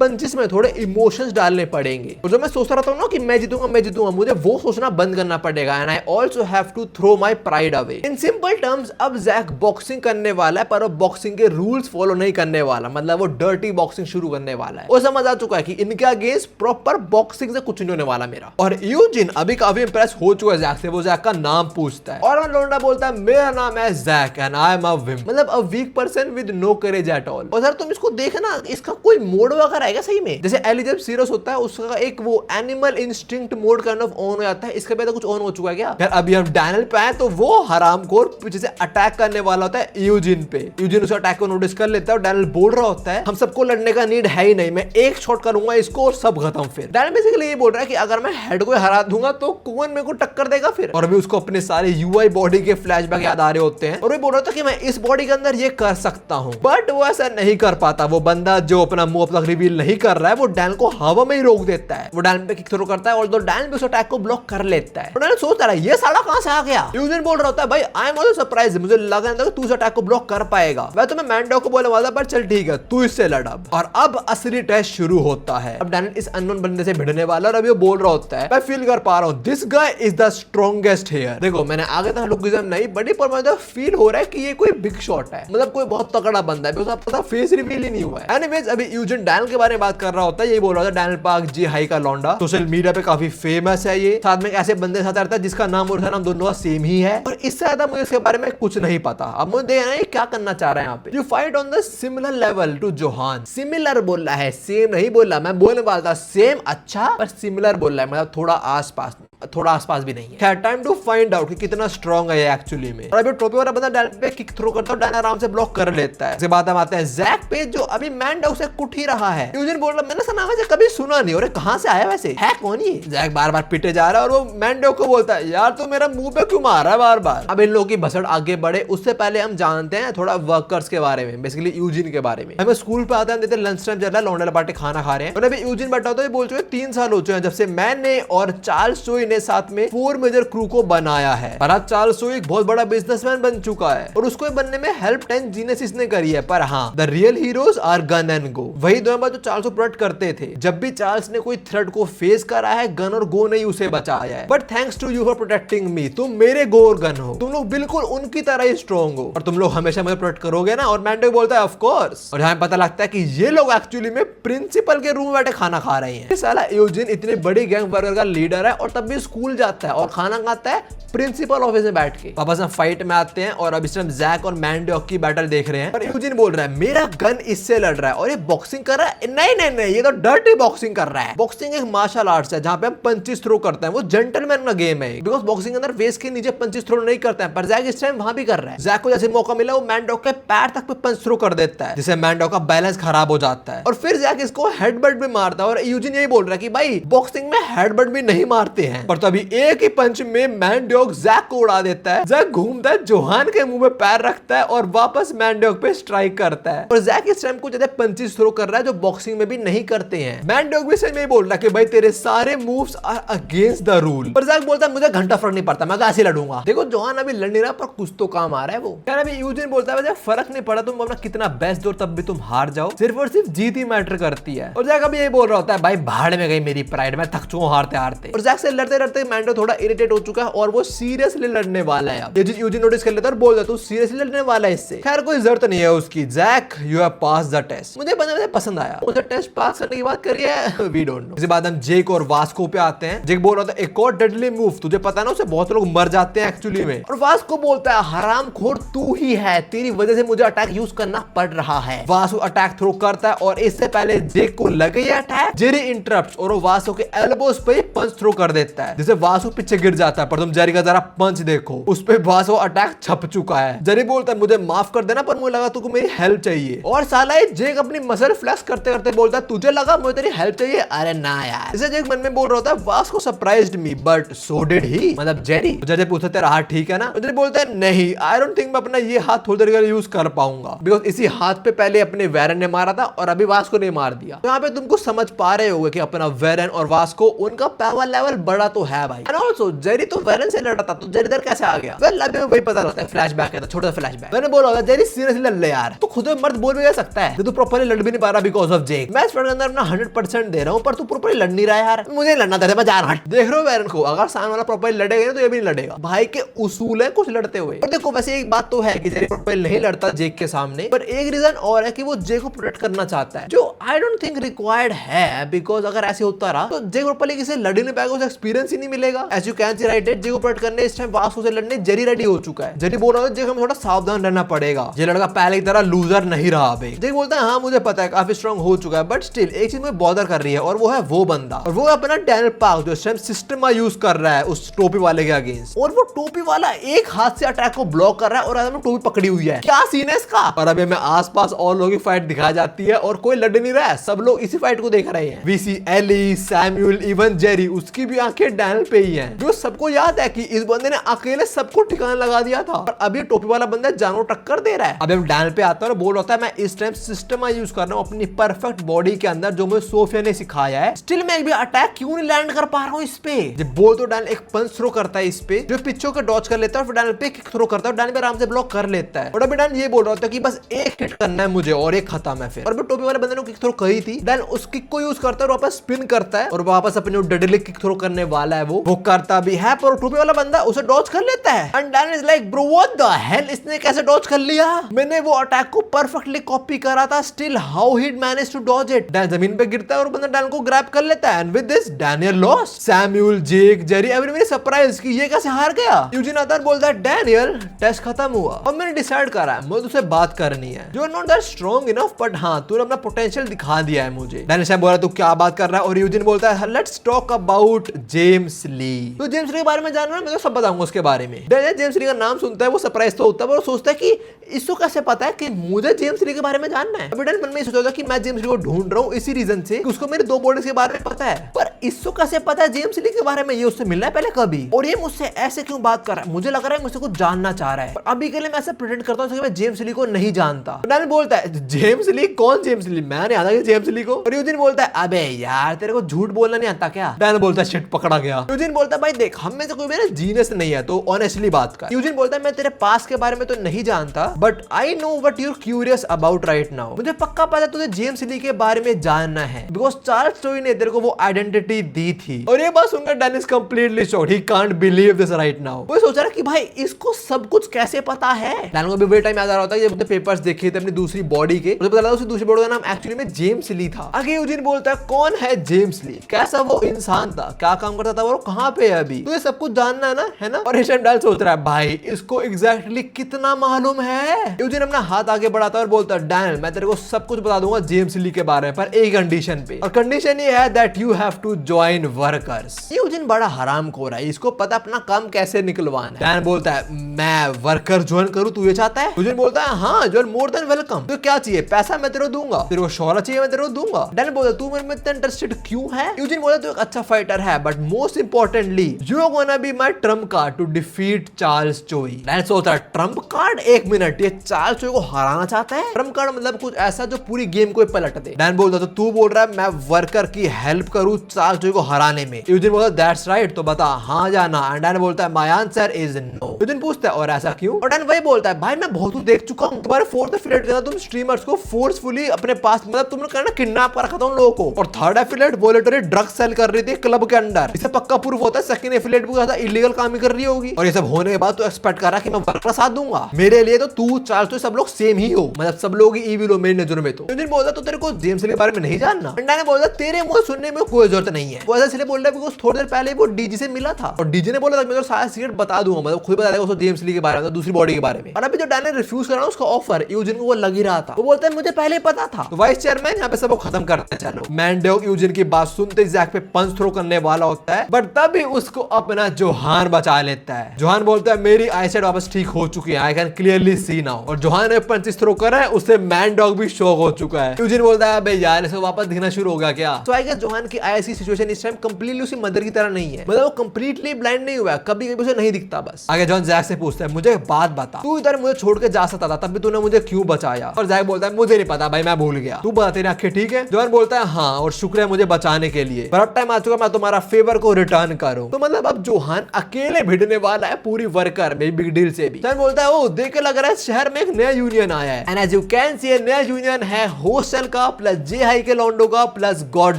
पंचेस में थोड़े इमोशंस डालने पड़ेंगे और जो मैं सोच रहा था ना कि मैं जीतूंगा मुझे वो सोचना बंद करना पड़ेगा and I also have to throw my pride away. In simple terms अब जैक बॉक्सिंग करने वाला है पर वो बॉक्सिंग के रूल्स फॉलो नहीं करने वाला, मतलब वो डर्टी बॉक्सिंग शुरू करने वाला है। वो समझ आ चुका है कि इनके अगेंस्ट प्रॉपर बॉक्सिंग से कुछ नहीं होने वाला मेरा। और यूजिन अभी काफी इंप्रेस हो चुका है जैक से, वो जैक का नाम पूछता है और लोंडा बोलता है मेरा नाम है Jack and I am a wimp, मतलब a weak person with no courage at all. और सर तुम इसको देखना, इसका कोई मोड वगैरह आएगा सही में, जैसे एली जब सीरियस होता है उसका एक वो animal instinct mode kind of on हो जाता है, इसके पहले कुछ ऑन हो चुका है क्या। यार अभी हम डैनियल पे आए तो वो हरामखोर पीछे से अटैक करने वाला होता है यूजिन पे। यूजिन उस अटैक को नोटिस कर लेता है और डैनियल बोल रहा होता है हम सबको लड़ने का नीड है ही नहीं, मैं एक शॉट करूंगा इसको और सब खत्म। फिर डैनियल बेसिकली ये बोल रहा है कि अगर मैं हेड को हरा दूंगा तो कौन मेरे को टक्कर देगा फिर। और अभी उसको अपने सारे यूआई बॉडी के फ्लैशबैक याद आ रहे होते हैं और वो बोल रहा था कि मैं इस बॉडी के अंदर ये कर सकता हूं, बट वो ऐसा नहीं कर पाता। वो बंदा जो अपना मुंह अब तक रिवील नहीं कर रहा है वो डैनियल डैनियल को हवा में ही रोक देता है। वो डैनियल पे किक थ्रो करता है और डैनियल भी उस अटैक को ब्लॉक कर लेता है। डैनियल सोचता है ये साला कहां से आ गया। यूजिन बोल रहा होता है भाई आई एम ऑल्सो सरप्राइज, मुझे लगा था कि तू उस अटैक को ब्लॉक कर पाएगा। मैं तुम्हें मैंडो को बोलने वाला पर चल ठीक है तू इससे लड़ अब। और अब असली टेस्ट शुरू होता है। अब डैनियल इस अननोन बंदे से भिड़ने वाला और अभी वो बोल रहा होता है मैं फील कर पा रहा हूं this guy is the strongest here. देखो मैंने आगे तक लोकिज्म नहीं बड़ी पर मुझे फील हो रहा है कि ये कोई बिग शॉट है, मतलब कोई बहुत तगड़ा बंदा है। बिकॉज़ आपको पता फेस रिवील ही नहीं हुआ है। एनीवेज अभी यूजिन डैनियल के बारे में बात कर रहा होता है। यही बोल रहा था डैनियल पार्क जी हाई का लौंडा, सोशल मीडिया पे काफी फेमस है। ये साथ में ऐसे बंदे साथ रहता है जिसका नाम और नाम दोनों का सेम ही है और इससे ज्यादा मुझे इसके बारे में कुछ नहीं पता। अब मुझे देखना है क्या करना चाह रहा है यहाँ पे। You fight on the similar level to Johan. Similar बोल रहा है, सेम नहीं बोल रहा। मैं बोलने वाला था सेम अच्छा पर सिमिलर बोल रहा है, मतलब थोड़ा आसपास भी नहीं है। टाइम टू फाइंड आउट कि कितना स्ट्रॉन्ग है ये एक्चुअली में। और अभी टोपी वाला बंदा डैनियल पे किक थ्रो करता है, डैनियल आराम से ब्लॉक कर लेता है। इसके बाद हम आते हैं जैक पे जो अभी मैंडो से कुट ही रहा है। यूजिन बोल रहा मैंने नाम ऐसे कभी सुना नहीं और कहां से आया वैसे, है कौन ये। जैक बार बार पिटे जा रहा है और वो मैंडो को बोलता है यार तू मेरा मुंह पे क्यों मार रहा है बार बार। अब इन लोगों की भसड़ आगे बढ़े उससे पहले हम जानते हैं थोड़ा वर्कर्स के बारे में, बेसिकली यूजिन के बारे में। हमें स्कूल पे आते हैं, लंच टाइम चल रहा है, लौंडे लपाटे खाना खा रहे हैं और अभी यूजिन बैठा होता है बोल चुके 3 साल हो चुके हैं जब से मैंने और चार्ल्स चोई ने साथ में 4 मेजर क्रू को बनाया है। पर आज चार्ल्स चोई एक बहुत बड़ा बिजनेसमैन बन चुका है और उसको बनने में हेल्प 10 जीनियस ने करी है। पर हाँ the real heroes are Gun and Go. वही दोनों बात जो चार्ल्स को प्रोटेक्ट करते थे। जब भी चार्ल्स ने कोई थ्रेट को फेस करा है गन और गो ने ही उसे बचाया है। But thanks to you for protecting me, तुम मेरे गो और गन हो, तुम लोग बिल्कुल उनकी तरह ही स्ट्रॉन्ग हो और तुम लोग हमेशा मुझे प्रोटेक्ट करोगे ना। और मैंडो बोलता है ऑफ कोर्स। और यहाँ पता लगता है कि ये लोग एक्चुअली में प्रिंसिपल के रूम में बैठे खाना खा रहे हैं। साला यूजिन इतनी बड़ी गैंग वर्कर का लीडर है और तब भी स्कूल जाता है और खाना खाता है प्रिंसिपल ऑफिस में बैठ के। वापस हम फाइट में आते हैं और अब इस टाइम जैक और मैंडो की बैटल देख रहे हैं और यूजिन बोल रहा है मेरा गन इससे लड़ रहा है और ये बॉक्सिंग कर रहा है। नहीं ये तो डर्टी बॉक्सिंग कर रहा है। बॉक्सिंग एक मार्शल आर्ट्स है जहां पे हम पंचेस थ्रो करते हैं, वो जेंटलमैन का गेम है। बिकॉज बॉक्सिंग के अंदर फेस के नीचे पंचेस थ्रो नहीं करते हैं, पर जैक इस टाइम वहां भी कर रहा है। जैक को जैसे मौका मिला वो मैंडो के पैर तक पे पंच थ्रो कर देता है जिससे मैंडो का बैलेंस खराब हो जाता है और फिर जैक इसको हेडबट भी मारता है। और यूजिन यही बोल रहा है कि भाई बॉक्सिंग में हेडबट भी नहीं मारते हैं। पर तभी एक ही पंच में मैंडो जैक को उड़ा देता है। जैक घूमता है, जोहान के मुंह में पैर रखता है और वापस मैंडो पे स्ट्राइक करता है। और जैक इस टाइम कुछ ज्यादा पंचेस थ्रो कर रहा है जो बॉक्सिंग में भी नहीं करते हैं। मैंडो भी सही में बोल रहा है कि भाई तेरे सारे moves are against the rule. पर जैक बोलता है मुझे घंटा फर्क नहीं पड़ता, मैं तो ऐसे लड़ूंगा। देखो जोहान अभी लड़ नहीं रहा पर कुछ तो काम आ रहा है वो। यार अभी यूजिन बोलता है फर्क नहीं पड़ा, तुम अपना कितना बेस्ट दो तब भी तुम हार जाओ, सिर्फ और सिर्फ जीत ही मैटर करती है। और जैक अभी यही बोल रहा होता है भाई भाड़ में गई मेरी प्राइड, मैं थक चुका हूं हारते हारते। और जैक से लड़ते लड़ते मैंडो थोड़ा इरिटेट हो चुका है और वो सीरियसली लड़ने वाला है। ये चीज यूजिन नोटिस कर लेता है और बोल देता है तू सीरियसली लड़ने वाला है इससे। खैर कोई जरूरत नहीं है उसकी। Jack you have pass the test. मुझे पसंद आया। मुझे टेस्ट पास करने की बात करी है वी डोंट नो। इसके बाद हम जेक और वास्को पे आते हैं। जेक बोल रहा था एक और डेडली मूव, तुझे पता ना उससे बहुत लोग मर जाते हैं एक्चुअली में। और वास्को बोलता है हरामखोर तू ही है, तेरी वजह से मुझे अटैक यूज करना पड़ रहा है। वास्को अटैक थ्रो करता है और इससे पहले जेक को लगे अटैक, जेरी इंटरप्ट्स और वो वास्को के एल्बोस पे पंच थ्रो कर देता है जिससे वास्को पीछे गिर जाता है। पर तुम जेरी का जरा पंच देखो, उस पे वास्को अटैक छप चुका है। जेरी बोलता है मुझे माफ कर देना पर मुझे लगा तुमको मेरी हेल्प चाहिए। और साला ये जेक अपनी मसल फ्लेक्स करते करते बोलता है तुझे लगा मुझे तेरी हेल्प चाहिए। अरे ना यार। इसे जेक मन में बोल रहा होता है Vasco surprised me but so did he, मतलब जेरी। जेरी पूछता तेरा हाथ ठीक है ना? जेरी बोलता है नहीं, आई डोंट थिंक मैं अपना ये हाथ थोड़ी देर के लिए यूज कर पाऊंगा बिकॉज इसी हाथ पे पहले अपने वेरन ने मारा था और अभी वास्को ने मार दिया। तो यहाँ पे तुमको समझ पा रहे होगे कि अपना वेरन और वास्को उनका पावर लेवल बड़ा तो है भाई। एंड आल्सो जेरी तो वेरन से लड़ा था तो जेरी इधर कैसे आ गया? वेल अभी वही पता लगता है। फ्लैशबैक है, छोटा सा फ्लैशबैक। मैंने बोला होगा जेरी सीरियसली लड़ ले यार, तो खुद में मर्द बोल भी सकता है तू प्रॉपर्ली लड़ भी नहीं पा रहा बिकॉज ऑफ जेक। मैं इस के अंदर अपना 100% दे रहा हूं पर तू प्रॉपर्ली लड़ नहीं रहा है यार। मुझे लड़ना था, मैं जा रहा हूं। देख रहे हो वेरन को, अगर सामने वाला प्रॉपर्ली लड़ेगा तो ये भी नहीं लड़ेगा। भाई के उसूल है कुछ लड़ते हुए। और देखो वैसे एक बात तो है कि जेरी प्रॉपर्ली नहीं लड़ता जेक के सामने, पर एक रीजन और है कि वो जेक को प्रोटेक्ट करना चाहता है जो आई डोंट थिंक रिक्वायर्ड है बिकॉज अगर ऐसे होता रहा तो जेक प्रॉपर्ली किसी लड़ ही नहीं पाएगा, उसे एक्सपीरियंस ही नहीं मिलेगा। As you can see right it, Jake को प्रोटेक्ट करने इस टाइम वास्को से लड़ने जेरी रेडी हो चुका है। जेरी बोल रहा है जेक हमें थोड़ा सावधान रहना पड़ेगा, ये लड़का पहले की तरह लूजर नहीं रहा। अभी जेक बोलता है हाँ मुझे पता है काफी स्ट्रांग हो चुका है बट स्टिल एक चीज में बॉदर कर रही है और वो है वो बंदा, और वो अपना डैनियल पार्क जो इस टाइम सिस्टम यूज कर रहा है उस टोपी वाले के अगेंस्ट। और वो टोपी वाला एक हाथ से अटैक को ब्लॉक कर रहा है और आदमी टोपी पकड़ी हुई है। क्या सीन है इसका? और अभी हमें आसपास और लोगों की फाइट दिखाई जाती है और कोई लड़ नहीं रहा है, सब लोग इसी फाइट को देख रहे हैं। We see Ellie, Samuel, even Jerry, उसकी भी आंखें डैनियल पे ही हैं। जो सबको याद है कि इस बंदे ने अकेले सबको ठिकाना लगा दिया था और अभी टोपी वाला बंदा जानों टक्कर दे रहा है। अभी हम डैनियल पे आते हैं और बोल रहा है मैं इस टाइम सिस्टम यूज कर रहा हूँ अपनी परफेक्ट बॉडी के अंदर जो मुझे सोफिया ने सिखाया है, स्टिल मैं एक भी अटैक क्यों नहीं लैंड कर पा रहा हूँ इस पे। जब बोल तो डैनियल एक पंच थ्रो करता है इस पे, जो पिचों के डॉच कर लेता है और फिर डैनियल पे किक थ्रो करता है और डैनियल पे आराम से ब्लॉक कर लेता है। और अभी डैनियल ये बोल रहा होता है कि बस एक हिट करना है मुझे और एक खत्म है फिर। और टोपी वाले बंदे ने किक थ्रो कही थी, डैनियल उस किक को यूज करता है और वापस स्पिन करता है और वापस अपने जो डेडली किक थ्रो करने वाला है वो करता भी है, पर टोपी वाला बंदा उसे डॉच कर लेता है। And Daniel is like bro what the hell, इसने कैसे डॉच कर लिया? मैंने वो अटैक को परफेक्टली कॉपी करा था, still how he manage to dodge it. Daniel जमीन पे गिरता है और बंदा डैनियल को ग्रैब कर लेता है and with this Daniel lost. Samuel, Jake, Jerry everyone surprise कि ये कैसे हार गया। यूजिन आता है बोलता है डैनियल टेस्ट खत्म हुआ और मैंने डिसाइड करा है मुझे तुझसे बात करनी है। You are not that strong enough but हां तूने अपना पोटेंशियल दिखा दिया है मुझे। डैनियल साहब बोला तू क्या बात कर रहा है और यूजिन बोलता है लेट्स टॉक अबाउट जेम्स ली। तो जेम्स ली के बारे में जानना है, मैं तो सब बताऊंगा उसके बारे में। डैनियल जेम्स ली का नाम सुनता है वो सरप्राइज तो होता है, वो सोचता है कि इसको कैसे पता है कि मुझे जेम्स ली के बारे में जानना है। अभी डैनियल मन में सोच रहा था कि मैं जेम्स ली को ढूंढ रहा हूं इसी रीजन से कि उसको मेरे दो बॉडीज के बारे में पता है, पर इसको कैसे पता है जेम्स ली के बारे में? ये उससे मिलना है पहले कभी और ये मुझसे ऐसे क्यों बात कर रहा है? मुझे लग रहा है मुझसे कुछ जानना चाह रहा है, पर अभी के लिए मैं ऐसे प्रिटेंड करता हूं कि मैं जेम्स ली को नहीं जानता। डैनियल बोलता है जेम्स ली? कौन जेम्स ली? मैं नहीं आता जेम्स ली को। और यूजिन बोलता है अबे यार तेरे को झूठ बोलना नहीं आता क्या? डैनियल बोलता है शिट पकड़ा गया। यूजिन बोलता है भाई देख हम में से कोई मेरा जीनियस नहीं है तो ऑनेस्टली बात कर। यूजिन बोलता है मैं तेरे पास के बारे में तो नहीं जानता but I know what you are curious about right now. मुझे पक्का पता है तुझे जेम्स ली के बारे में जानना है बिकॉज़ चार्ल्स स्टोरी ने तेरे को वो आइडेंटिटी दी थी। और ये बात सुनकर Daniel completely shocked, he can't believe this right now. वो सोच रहा है कि भाई इसको सब कुछ कैसे पता है। डैनियल को भी वे टाइम याद आ रहा होता है जब पेपर्स देखे थे अपनी दूसरी बॉडी के, मुझे पता लगा उस दूसरी बॉडी का नाम एक्चुअली में जेम्स ली था। आगे यूजिन बोलता है कौन है जेम्स ली, कैसा वो इंसान था, क्या काम करता था, वो कहां पे है अभी, तो ये सब कुछ जानना है ना, है ना। और इस टाइम डैनियल सोच रहा है भाई इसको एग्जैक्टली कितना मालूम है। यूजिन अपना हाथ आगे बढ़ाता है और बोलता है डैनियल मैं तेरे को सब कुछ बता दूंगा जेम्स ली के बारे में पर एक कंडीशन पे, और कंडीशन ये है that you have to join workers. Eugene बड़ा हरामखोर है, इसको पता अपना काम कैसे निकलवाना है। डैनियल बोलता है मैं वर्कर ज्वाइन करूं, तू ये चाहता है? यूजिन बोलता है हाँ you are more than welcome. तो क्या चाहिए? पैसा मैं तेरे को दूंगा, तेरे को शोहरत चाहिए मैं तेरे को दूंगा। डैनियल बोलता है तू मेरे में इतना इंटरेस्टेड क्यों है? यूजिन बोलता है तू एक अच्छा फाइटर है but most importantly you are gonna be my trump card to defeat Charles Choi. Daniel सोचता है ट्रम्प कार्ड? एक मिनट, ये चार्ल्स चोई को हराना चाहता है? ट्रम्प कार्ड मतलब कुछ ऐसा जो पूरी गेम को पलट दे। डैनियल बोलता है तो तू बोल रहा है मैं वर्कर की हेल्प करूं चार्ल्स चोई को हराने में? यूजिन बोलता है दैट्स राइट, तो बता हाँ जाना। एंड डैनियल बोलता है my answer is no. Eugene पूछता है और ऐसा क्यों? और डैनियल वही बोलता है भाई मैं बहुत कुछ देख चुका हूं, तुम्हारे फोर्थ एफिलिएट के अंदर तुम स्ट्रीमर्स को फोर्सफुली अपने पास मतलब तुमने कहना किडनैप कर रखा था उन लोगों को, और third affiliate voluntary drug sale कर रही थी क्लब के अंदर। इसे पक्का प्रूफ होता है सेकंड एफिलिएट भी ज्यादा इलीगल काम ही कर रही होगी। और ये सब होने के बाद तो एक्सपेक्ट कर रहा कि मैं वर्कर का साथ दूंगा। मेरे लिए तो तू चार्ल्स तो सब लोग सेम ही हो, मतलब सब लोग ही इविल हो मेरी नजरों में। तो यूजिन बोलता तो तेरे को जेम्स ली के बारे में नहीं जानना? डैनियल बोलता तेरे मुंह सुनने में कोई जरूरत नहीं है। वो ऐसा इसलिए बोल रहा है बिकॉज़ थोड़ी देर पहले वो डीजी से मिला था और डीजी ने बोला था मैं तो सारा सीक्रेट बता दूंगा, मतलब खुद बता देगा उसको जेम्स ली के बारे में, दूसरी बॉडी के बारे में। और अभी जो डैनियल रिफ्यूज कर रहा है उसका ऑफर यूजिन को वो लग ही रहा था। वो बोलता है मुझे पहले पता था। तो वाइस चेयरमैन यहाँ पे सबको खत्म करते हैं। चलो मैनडॉग यूजिन की बात सुनते जैक पे पंच थ्रो करने वाला होता है बट तभी उसको अपना जोहान बचा लेता है। जोहान बोलता है मेरी आईसाइट वापस ठीक हो चुकी है, I can clearly C now. और जोहान ने पंच थ्रो कर रहा है उससे मैनडॉग भी शॉक हो चुका है। यूजिन बोलता है बे यार इसको वापस दिखना शुरू हो गया क्या? तो आई गेस जोहान की आईएस की सिचुएशन इस टाइम कंप्लीटली उसी मदर की तरह नहीं है, मतलब वो कंप्लीटली ब्लाइंड नहीं हुआ है, कभी कभी उसे नहीं दिखता बस। आगे जॉन जैक से पूछता है मुझे एक बात बता, तू इधर मुझे छोड़ के जा सकता था तब भी तूने मुझे क्यों बचाया? और जैक बोलता है मुझे नहीं पता भाई मैं भूल गया, तू बता तेरी आंखें ठीक है? जॉन बोलता है हाँ और शुक्र है मुझे बचाने के लिए, पर अब टाइम आ चुका मैं तुम्हारा फेवर को रिटर्न करूं। तो मतलब अब जोहान अकेले भिड़ने वाला है पूरी वर्कर में बिग डील से भी। जॉन बोलता है ओ देख के लग रहा है शहर में एक नया यूनियन आया है and as you can see नया यूनियन है होस्टल का प्लस जे हाई के लॉन्डो का प्लस गॉड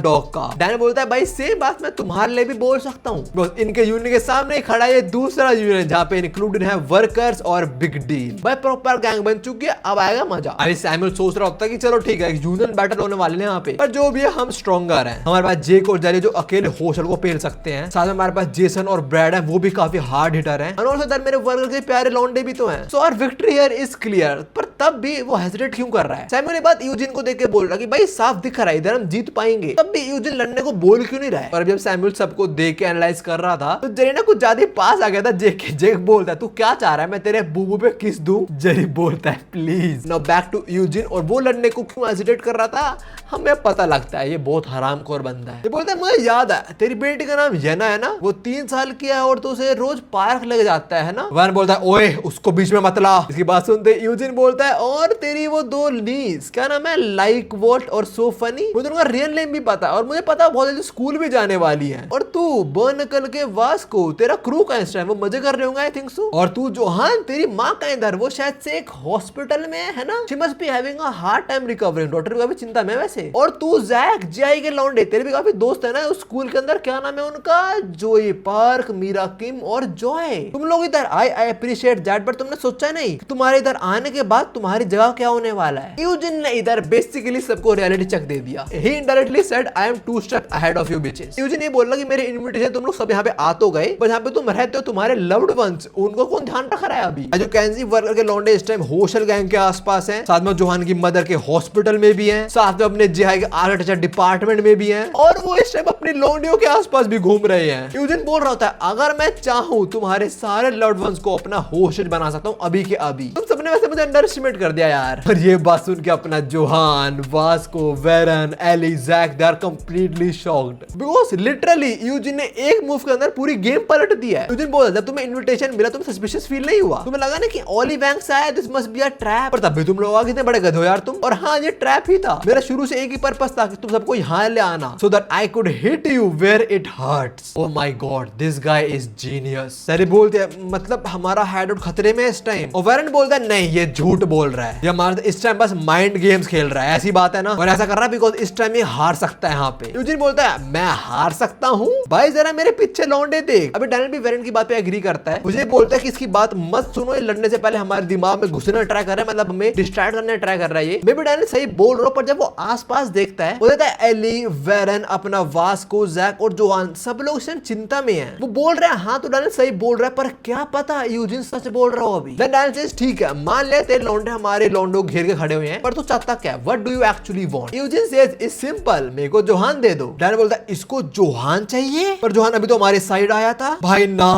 डॉग का। डैनियल बोलता है भाई सेम बात मैं तुम्हारे लिए भी बोल सकता हूँ, इनके यूनियन के सामने खड़ा है दूसरा यूनियन जहाँ पे इंक्लूडेड है वर्कर्स और बिग डील। भाई प्रॉपर गैंग बन चुकी है, अब आएगा मजा। अभी सैमुअल सोच रहा होता है कि चलो ठीक है यूनियन बैटल होने वाले हैं यहाँ पे, पर जो भी है हम स्ट्रॉन्गर हैं। हमारे पास जेक और जेरी जो अकेले होस्टल को पेल सकते हैं, साथ में हमारे पास जेसन और ब्रैड है वो भी काफी हार्ड हिटर हैं, और ऑल्सो दैट मेरे वर्कर के प्यारे लॉन्डे भी तो हैं। So our victory here is clear. पर तब भी वो हेजिटेट क्यों कर रहा है? सैमुअल ये बात यूजिन को देख के बोल रहा है कि भाई साफ दिख रहा है इधर हम जीत पाएंगे, तब भी यूजिन लड़ने को बोल क्यों नहीं रहा है? और जब सैमुअल सबको देख के एनालाइज कर रहा था तो जेरी ना कुछ ज्यादा पास आ गया था जेक। जेक बोलता है तू क्या चाह रहा है मैं तेरे बूबू पे किस दूं? जेरी बोलता है please. Now back to Eugene, और वो लड़ने को क्यों हेजिटेट कर रहा था हमें पता लगता है ये बहुत हरामखोर बंदा है। ये बोलता है मुझे याद है तेरी बेटी का नाम येना है ना, वो 3 साल की है और तो उसे रोज पार्क लेके जाता है ना? वैन बोलता है ओए उसको बीच में मत ला। इसकी बात सुनते यूजिन बोलता है है और तेरी वो दो नीस, क्या नाम है, लाइक वॉट और सो फनी, मुझे उनका रियल नेम भी पता है और मुझे पता है बहुत जल्दी स्कूल भी जाने वाली है। और तू बर्नकल के वास्को, तेरा क्रू का इंस्टा है, वो मजे कर रहे होंगे आई थिंक सो। और तू जोहान, तेरी माँ का इधर, वो शायद से एक हॉस्पिटल में है ना, she must be having a hard time recovering, doctor भी काफी चिंता में वैसे। और तू जैक जीआई के लौंडे, तेरे भी काफी दोस्त है ना उस स्कूल के अंदर, क्या नाम है उनका, जोई पार्क, मीरा किम और जॉय। तुम लोग इधर आई अप्रिशिएट दैट, बट तुमने सोचा नहीं कि तुम्हारे इधर आने के बाद तुम्हारी जगह क्या होने वाला है। यूजिन ने इधर बेसिकली सबको रियलिटी चेक दे दिया। He indirectly said I am 2 step ahead of you bitches. Eugene ये बोल रहा कि मेरे इनविटेशन तुम लोग सब यहाँ पे आ तो गए, पर यहाँ पे तुम रहते हो तुम्हारे लव्ड वंस, उनको कौन ध्यान रख रहा है अभी। जो कैंसी वर्कर के लौंडे इस टाइम होशल गैंग के आसपास हैं, साथ में जोहान की मदर के हॉस्पिटल में भी हैं, साथ में अपने जिहाई के आर्किटेक्चर डिपार्टमेंट में भी हैं, और वो इस टाइम अपनी लौंडियों के आसपास भी घूम रहे हैं। यूजिन बोल रहा होता है अगर मैं चाहूं तुम्हारे सारे लव्ड वंस को अपना होस्टेज बना सकता हूं अभी के अभी। तुम सबने वैसे मुझे अंडर एस्टिमेट कर दिया यार। और ये बात सुन के अपना Johan, Vasco, Warren, Ellie, Jack, they are completely shocked because literally Eugene ने एक मूव के अंदर पूरी गेम पलट दी है। यूजिन बोला जब तुम्हें इनविटेशन मिला तुम्हें सस्पिशियस फील नहीं हुआ, तुम्हें लगा ना कि ओली वैंग से आया, this must be a trap, पर तब भी तुम लोग आगे कितने बड़े गधे हो यार तुम। और हाँ ये ट्रैप ही था, मेरा शुरू से एक ही पर्पस था कि तुम सबको यहाँ ले आना so that I could hit you where it hurts. Oh my God this guy is genius. सरी बोलते हैं मतलब हमारा हेड खतरे में इस टाइम, और वेरन बोलता है नहीं ये झूठ बोल रहा है, ये हमारा इस टाइम बस माइंड गेम्स खेल रहा है, ऐसी बात है ना, और ऐसा कर रहा है बिकॉज इस टाइम ये हार सकता है यहाँ पे। यूजिन बोलता है मैं हार सकता हूँ, भाई जरा मेरे पीछे लौंडे देख। अभी डैनियल भी वेरन की बात पे एग्री करता है, मुझे बोलता है कि इसकी बात मत सुनो, ये लड़ने से पहले हमारे दिमाग में घुसना ट्राई कर रहा है, मतलब हमें डिस्ट्रैक्ट करने ट्राई कर रहा है। ये मैं भी डैनियल सही बोल रहा हूँ, पर जब वो आसपास देखता है वो देखता है एली, वेरन, अपना वास्को, जैक और जोहान सब लोग इस टाइम चिंता में हैं। वो बोल रहे हैं हाँ तो डैनियल सही बोल रहा है, पर क्या पता यूजिन सच बोल रहा हो अभी। डैनियल सेज ठीक है मान ले तेरे लौंडे हमारे लौंडों घेर के खड़े हुए हैं, पर तू चाहता क्या, what do you actually want. Eugene says it's simple, मेरे को जोहान दे दो। डैनियल बोलता है इसको जोहान चाहिए, पर जोहान अभी तो हमारे साइड आया था। भाई ना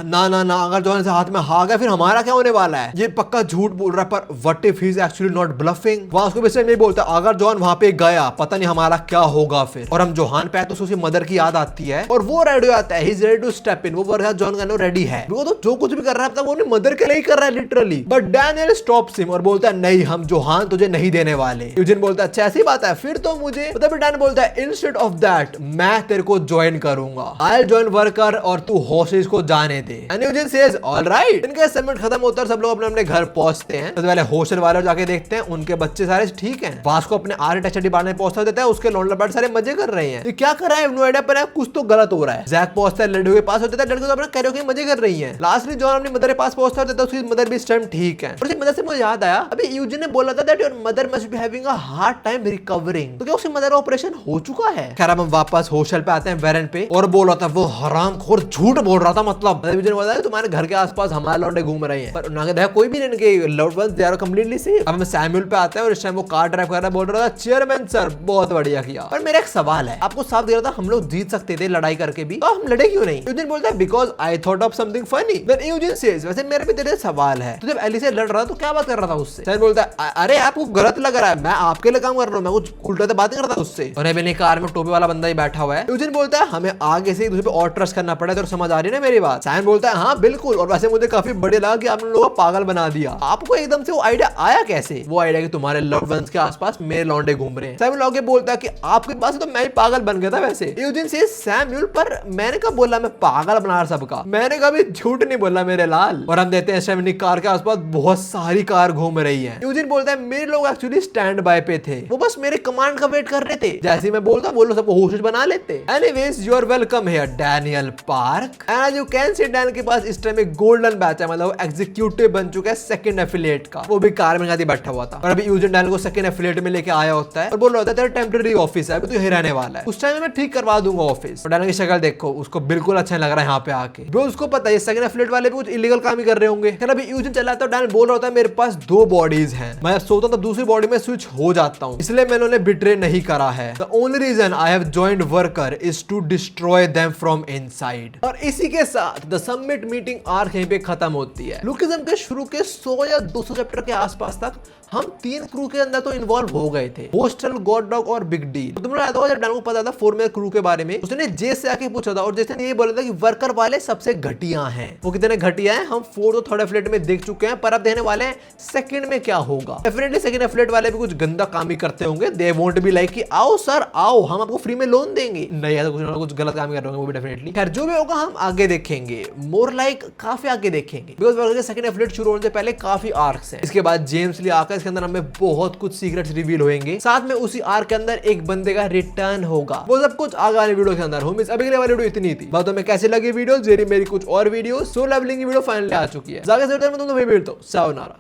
ना ना ना, अगर जोहान से हाथ में हार गया फिर हमारा क्या होने वाला है, ये पक्का झूठ बोल रहा है। पर what if he is actually not bluffing. वहां उसको भी नहीं बोलता अगर जोहान वहां पे गया पता नहीं हमारा क्या होगा फिर। और हम जोहान पे आए तो उसकी मदर की याद आती है और वो रेडी हो जाता है, he is ready to step in. वो बोल रहा है जोहान का रेडी है, वो तो जो कुछ भी कर रहा है वो अपनी मदर के लिए ही कर रहा है literally. But Daniel stops him और बोलता है नहीं हम जोहान तुझे नहीं देने वाले। यूजिन बोलता है अच्छा ऐसी बात है फिर तो मुझे, मतलब डैनियल बोलता है इंस्टेड ऑफ दैट मैं तेरे को ज्वाइन करूंगा, आई विल ज्वाइन वर्कर और तू हॉस्टेज को जाने दे। And Eugene says alright. इनका सेगमेंट खत्म होता है, सब लोग अपने अपने घर पहुंचते हैं। सबसे पहले हॉस्टल वाले जाके देखते हैं उनके बच्चे सारे ठीक हैं। वास्को अपने आर्किटेक्चर डिपार्टमेंट पहुंचता देता है, उसके लौंडे लबाड़ सारे मजे कर रहे हैं। ये क्या कर रहा है नो आइडिया, पर कुछ तो गलत हो रहा है। जैक पहुंचता है लड़कियों के पास, होता है लड़कियों तो अपना कैरोके मजे कर रही हैं। लास्टली जॉन अपनी मदर के पास पहुंचता देता है, उसकी मदर भी इस टाइम ठीक है। और उसकी मदर से मुझे याद आया अभी यूजिन ने बोला था that your mother must be having a hard time recovering, तो क्या उसकी मदर का ऑपरेशन हो चुका है। खैर अब हम वापस हॉस्टल पे आते हैं वेरन पे, और बोल रहा था वो हरामखोर झूठ बोल रहा था, मतलब यूजिन बोला था तुम्हारे घर के आसपास हमारे लौंडे घूम रहे हैं, पर उन्होंने देखा कोई भी नहीं, इनके loved ones they are completely safe. अब हम सैमुअल पे आते हैं और इस टाइम वो कार ड्राइव कर रहा है, बोल रहा था चेयरमैन सर बहुत बढ़िया किया। पर मेरा एक सवाल है, आपको साफ दिख रहा था हम लोग जीत सकते थे लड़ाई करके भी, तो हम लड़े क्यों नहीं। यूजिन बोलता है because I thought of something funny. Then Eugene says वैसे मेरे पे तेरे सवाल है, तो जब एली से लड़ रहा तो क्या बात कर रहा था उससे। सैम बोलता है अरे आपको गलत लग रहा है, मैं आपके लिए काम कर रहा हूँ, मैं कुछ उल्टा तो बात नहीं करता उससे। और मैंने कार में टोपी वाला बंदा ही बैठा हुआ है। यूजिन बोलता है हमें आगे से एक दूसरे पे और ट्रस्ट करना पड़ा, तो समझ आ रही है ना मेरी बात। सैम बोलता है हाँ बिल्कुल, और वैसे मुझे काफी बढ़िया लगा कि आपने लोगों को पागल बना दिया। आपको एकदम से वो आइडिया आया कैसे। वो आइडिया कि तुम्हारे लव्ड वंस के आसपास मेरे लौंडे घूम रहे हैं। सैमुअल आगे बोलता है कि आपके पास तो मैं ही पागल बन गया था वैसे। यूजिन से सैमुअल पर मैंने कब बोला मैं पागल बना सबका, मैंने कभी झूठ नहीं बोला मेरे लाल। और हम देते हैं सैमुअल कार के आसपास बहुत सारी कार घूम रही है। यूजिन बोलता है मेरे लोग एक्चुअली स्टैंड बाय पे थे, वो बस मेरे कमांड का वेट कर रहे थे, जैसे मैं बोलता वो लोग सबको होस्टेज बना लेते। Anyways you are welcome here Daniel Park. And you can see Daniel के पास इस टाइम एक गोल्डन बैच है, मतलब एग्जीक्यूटिव बन चुका है सेकंड एफिलिएट का, वो भी कार में गाड़ी बैठा हुआ था। और अभी यूजिन डैनियल को सेकंड एफिलिएट में लेके आया होता है और बोल रहा होता है तेरा टेम्परेरी ऑफिस है, अभी तू यहीं रहने वाला है, उस टाइम में मैं ठीक करवा दूंगा ऑफिस। और डैनियल की शक्ल देखो, उसको बिल्कुल अच्छा लग रहा है यहाँ पे आके, ब्रो उसको पता है सेकंड एफिलिएट वाले भी कुछ इलीगल काम ही कर रहे होंगे। फिर अभी यूजिन चला तो डैनियल बोल रहा होता है मेरे पास 2 बॉडीज हैं, मैं सोता हूं तो दूसरी बॉडी में स्विच हो जाता हूं, इसलिए मैंने उन्हें बिट्रे नहीं करा है। The only reason I have joined worker is to destroy them from inside. और इसी के साथ द समिट मीटिंग आर्क यहीं पे खत्म होती है। लुकिज्म के शुरू के 100 या 200 चैप्टर के आसपास तक हम 3 क्रू के अंदर तो इन्वॉल्व हो गए थे, होस्टल, गॉड डॉग और बिग डी। तो तुम लोग याद होगा जब डैन को पता था 4 क्रू के बारे में, उसने जे से आके पूछा था और जैसे ने ये बोला था कि वर्कर वाले सबसे घटिया हैं। वो कितने घटिया हैं हम 4th और 3rd एफिलिएट में देख चुके हैं, पर अब देने वाले हैं सेकंड में क्या होगा। डेफिनेटली सेकंड एफिलिएट वाले भी कुछ गंदा काम ही करते होंगे। दे वोंट बी लाइक कि आओ सर आओ, हम आपको फ्री में लोन देंगे। नहीं, ऐसा कुछ गलत काम कर रहे होंगे वो भी डेफिनेटली। खैर जो भी होगा हम आगे देखेंगे, मोर लाइक काफी आगे देखेंगे, बिकॉज सेकंड एफिलिएट शुरू होने से पहले काफी आर्क्स हैं। इसके बाद जेम्स ली आकर इसके अंदर हमें बहुत कुछ सीक्रेट्स रिवील होंगे। साथ में उसी आर्क के अंदर एक बंदे का रिटर्न होगा। वो सब कुछ आगे वाली वीडियो के अंदर। होमिस अभी के वाली वीडियो इतनी थी। बातों में कैसे लगी वीडियो, मेरी कुछ और वीडियो सोलो लेवलिंग की वीडियो फाइनली आ चुकी है। जाके से मैं तुमको वही मिलता हूं। सायोनारा।